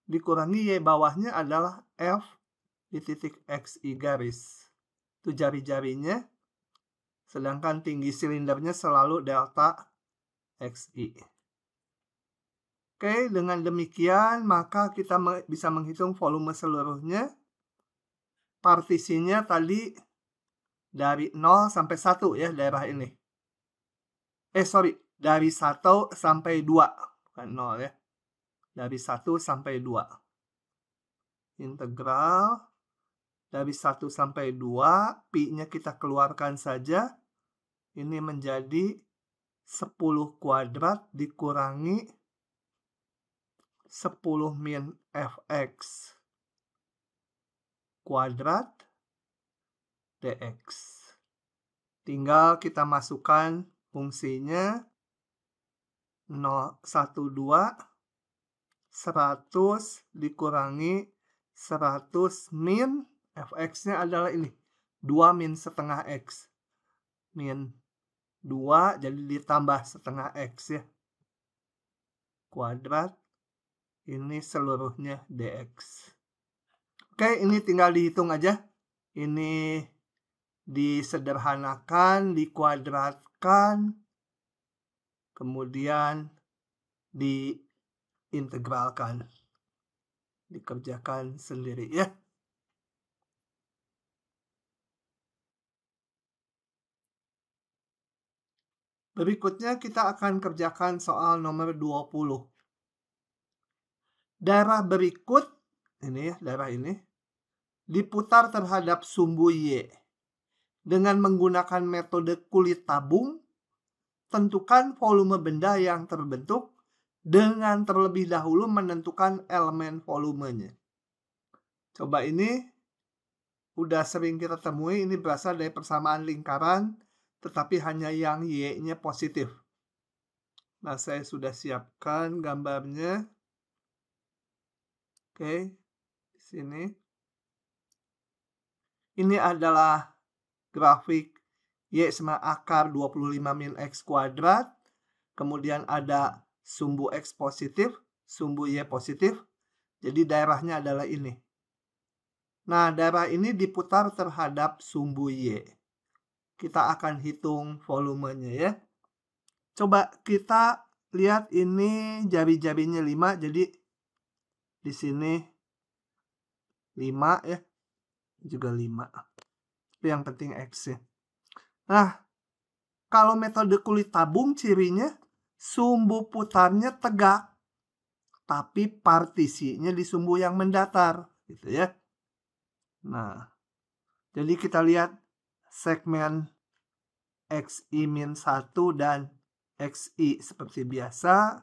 dikurangi Y bawahnya adalah F di titik XI garis. Itu jari-jarinya. Sedangkan tinggi silindernya selalu delta XI. Oke, dengan demikian maka kita bisa menghitung volume seluruhnya. Partisinya tadi dari 0 sampai 1 ya daerah ini. Dari 1 sampai 2. Bukan 0 ya. Dari 1 sampai 2. Integral dari 1 sampai 2. Pi-nya kita keluarkan saja. Ini menjadi 10 kuadrat dikurangi 10 min Fx kuadrat dx. Tinggal kita masukkan fungsinya 0, 1, 2, 100 dikurangi 100 min Fx-nya adalah ini. 2 min setengah X. Min 2 jadi ditambah setengah X ya. Kuadrat. Ini seluruhnya dx. Oke, ini tinggal dihitung aja. Ini disederhanakan, dikuadratkan, kemudian diintegralkan. Dikerjakan sendiri ya. Berikutnya kita akan kerjakan soal nomor 20. Daerah berikut, ini ya, daerah ini, diputar terhadap sumbu Y. Dengan menggunakan metode kulit tabung, tentukan volume benda yang terbentuk dengan terlebih dahulu menentukan elemen volumenya. Coba ini udah sering kita temui, ini berasal dari persamaan lingkaran, tetapi hanya yang Y-nya positif. Nah, saya sudah siapkan gambarnya. Oke, di sini. Ini adalah grafik Y sama akar 25 min X kuadrat. Kemudian ada sumbu X positif, sumbu Y positif. Jadi daerahnya adalah ini. Nah, daerah ini diputar terhadap sumbu Y. Kita akan hitung volumenya ya. Coba kita lihat ini jari-jarinya 5. Jadi di sini 5 ya. Juga 5. Tapi yang penting X ya. Nah, kalau metode kulit tabung cirinya sumbu putarnya tegak, tapi partisinya di sumbu yang mendatar, gitu ya. Nah, jadi kita lihat segmen XI-1 dan XI seperti biasa.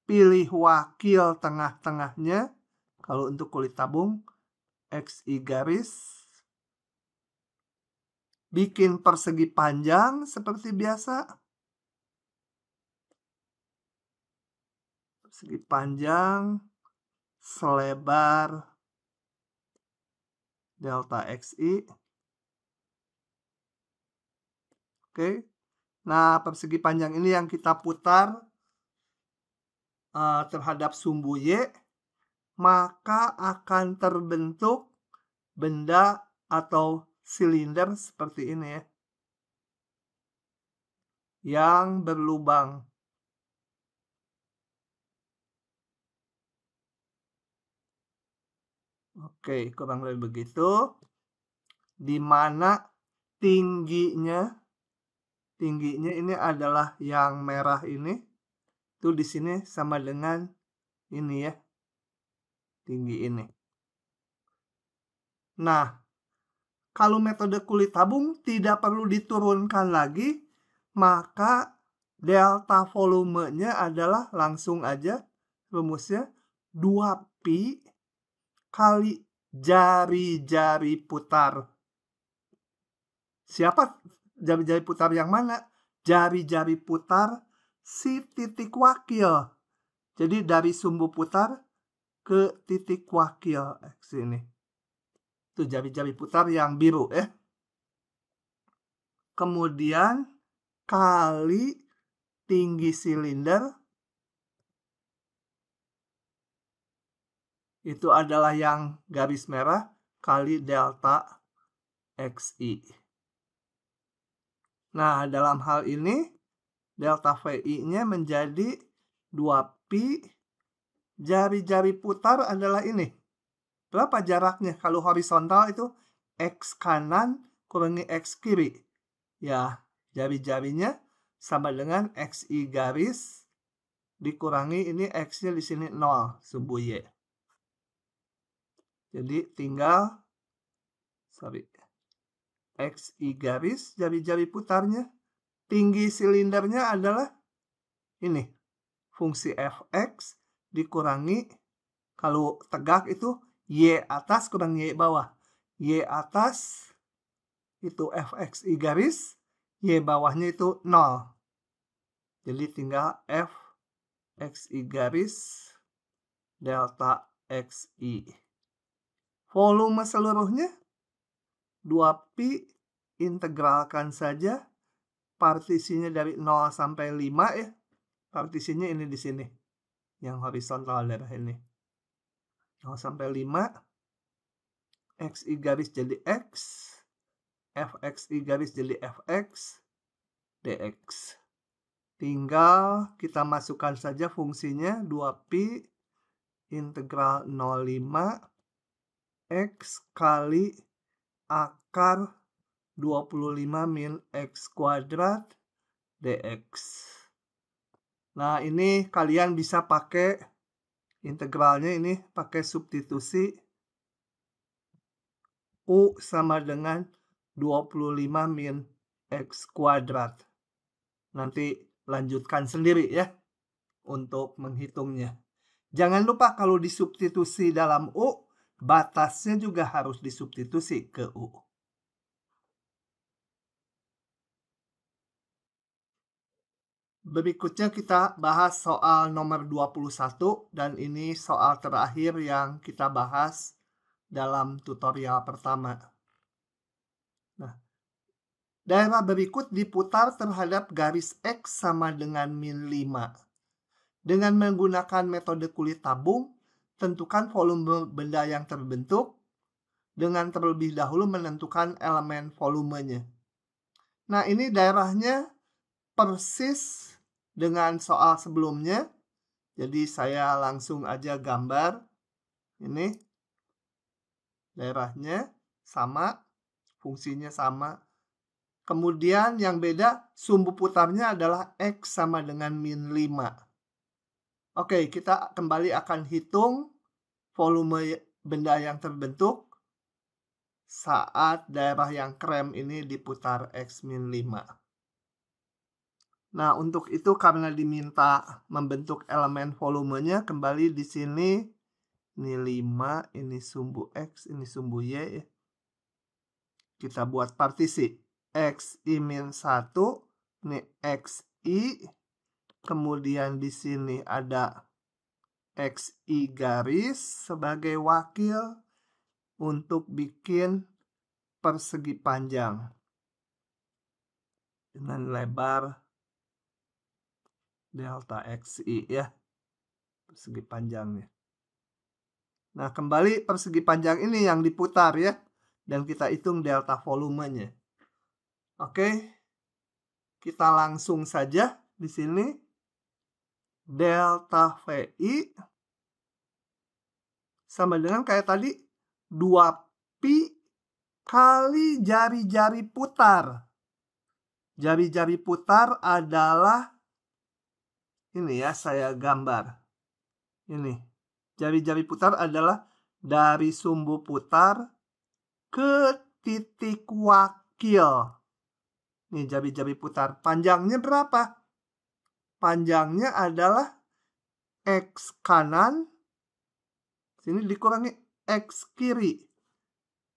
Pilih wakil tengah-tengahnya. Kalau untuk kulit tabung, XI garis. Bikin persegi panjang seperti biasa. Persegi panjang selebar delta XI. Oke. Nah, persegi panjang ini yang kita putar terhadap sumbu Y, maka akan terbentuk benda atau silinder seperti ini ya, yang berlubang. Oke, kurang lebih begitu. Di mana tingginya ini adalah yang merah ini. Itu di sini sama dengan ini ya, tinggi ini. Nah, kalau metode kulit tabung tidak perlu diturunkan lagi, maka delta volumenya adalah langsung aja rumusnya 2pi kali jari-jari putar. Siapa jari-jari putar yang mana? Jari-jari putar si titik wakil. Jadi dari sumbu putar ke titik wakil X ini. Itu jari-jari putar yang biru ya. Kemudian kali tinggi silinder itu adalah yang garis merah kali delta XI. Nah, dalam hal ini delta VI-nya menjadi 2pi. Jari-jari putar adalah ini. Berapa jaraknya? Kalau horizontal itu X kanan kurangi X kiri. Ya, jari-jarinya sama dengan XI garis dikurangi ini X-nya di sini 0, sumbu Y. Jadi tinggal XI garis jari-jari putarnya. Tinggi silindernya adalah ini. Fungsi Fx dikurangi, kalau tegak itu Y atas kurang Y bawah. Y atas itu Fxi garis, Y bawahnya itu 0. Jadi tinggal Fxi garis delta Xi. Volume seluruhnya 2pi, integralkan saja. Partisinya dari 0 sampai 5 ya. Partisinya ini di sini. Yang horizontal daerah ini. 0 sampai 5. Xi garis jadi X. Fxi garis jadi Fx. Dx. Tinggal kita masukkan saja fungsinya 2pi integral 0,5 X kali akar 25 min X kuadrat dx. Nah, ini kalian bisa pakai integralnya ini pakai substitusi U sama dengan 25 min X kuadrat. Nanti lanjutkan sendiri ya. untuk menghitungnya. Jangan lupa kalau disubstitusi dalam U, batasnya juga harus disubstitusi ke U. Berikutnya kita bahas soal nomor 21 dan ini soal terakhir yang kita bahas dalam tutorial pertama. Nah, daerah berikut diputar terhadap garis X sama dengan min 5. Dengan menggunakan metode kulit tabung, tentukan volume benda yang terbentuk dengan terlebih dahulu menentukan elemen volumenya. Nah, ini daerahnya persis dengan soal sebelumnya. Jadi saya langsung aja gambar. Ini daerahnya sama, fungsinya sama. Kemudian yang beda, sumbu putarnya adalah X sama dengan min 5. Oke, kita kembali akan hitung volume benda yang terbentuk saat daerah yang krem ini diputar X min 5. Nah, untuk itu karena diminta membentuk elemen volumenya, kembali di sini ini 5, ini sumbu X, ini sumbu Y. Kita buat partisi. XI min 1, ini XI. Kemudian di sini ada XI garis sebagai wakil untuk bikin persegi panjang dengan lebar delta XI ya, persegi panjangnya. Nah, kembali persegi panjang ini yang diputar ya, dan kita hitung delta volumenya. Oke, kita langsung saja di sini. Delta VI sama dengan kayak tadi 2pi kali jari-jari putar. Jari-jari putar adalah ini ya, saya gambar. Ini. Jari-jari putar adalah dari sumbu putar ke titik wakil. Ini jari-jari putar. Panjangnya berapa? Panjangnya adalah X kanan. Sini dikurangi X kiri.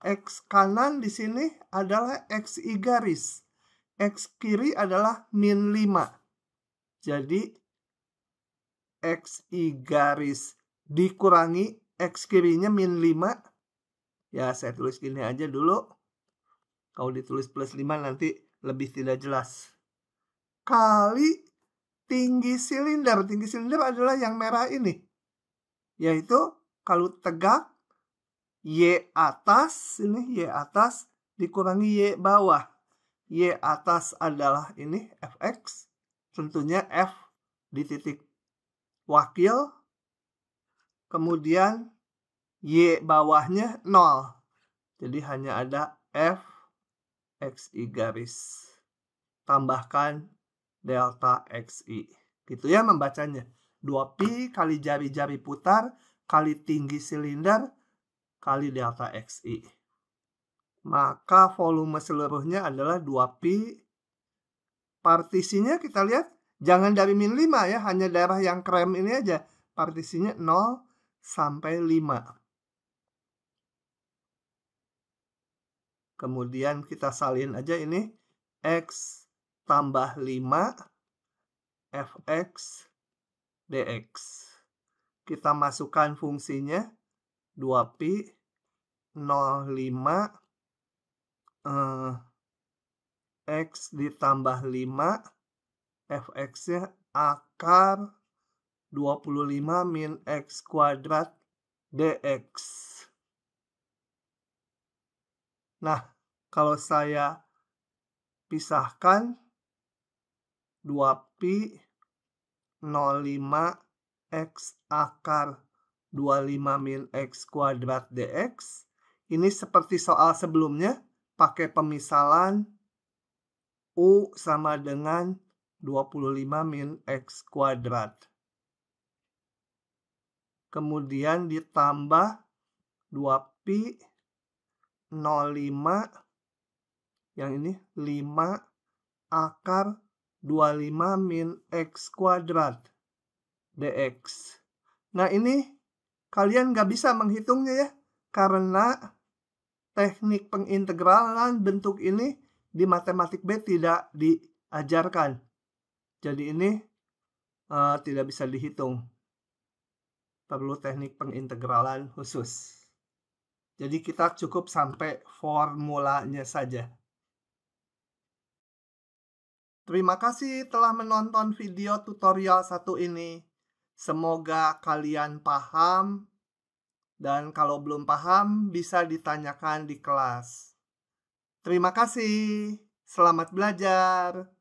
X kanan di sini adalah XI garis. X kiri adalah min 5. Jadi XI garis dikurangi X kirinya min 5. Ya, saya tulis gini aja dulu. Kalau ditulis plus 5 nanti lebih tidak jelas. Kali tinggi silinder. Tinggi silinder adalah yang merah ini. Yaitu kalau tegak, Y atas, ini Y atas dikurangi Y bawah. Y atas adalah ini Fx. Tentunya F di titik wakil. Kemudian Y bawahnya 0. Jadi hanya ada F XI garis. Tambahkan delta XI. Gitu ya membacanya. 2pi kali jari-jari putar kali tinggi silinder kali delta XI. Maka volume seluruhnya adalah 2pi. Partisinya kita lihat jangan dari min 5 ya. Hanya daerah yang krem ini aja. Partisinya 0 sampai 5. Kemudian kita salin aja ini. X tambah 5 Fx dx. Kita masukkan fungsinya 2pi 0,5 X ditambah 5 Fx-nya akar 25 min X kuadrat dx. Nah, kalau saya pisahkan 2pi 0,5 X akar 25 min X kuadrat dx. Ini seperti soal sebelumnya, pakai pemisalan U sama dengan 25 min X kuadrat. Kemudian ditambah 2pi 0,5, yang ini 5 akar 25 min X kuadrat. dx. Nah ini kalian nggak bisa menghitungnya ya, karena teknik pengintegralan bentuk ini di matematik B tidak diajarkan. Jadi ini tidak bisa dihitung. Perlu teknik pengintegralan khusus. Jadi kita cukup sampai formulanya saja. Terima kasih telah menonton video tutorial satu ini. Semoga kalian paham. Dan kalau belum paham, bisa ditanyakan di kelas. Terima kasih. Selamat belajar.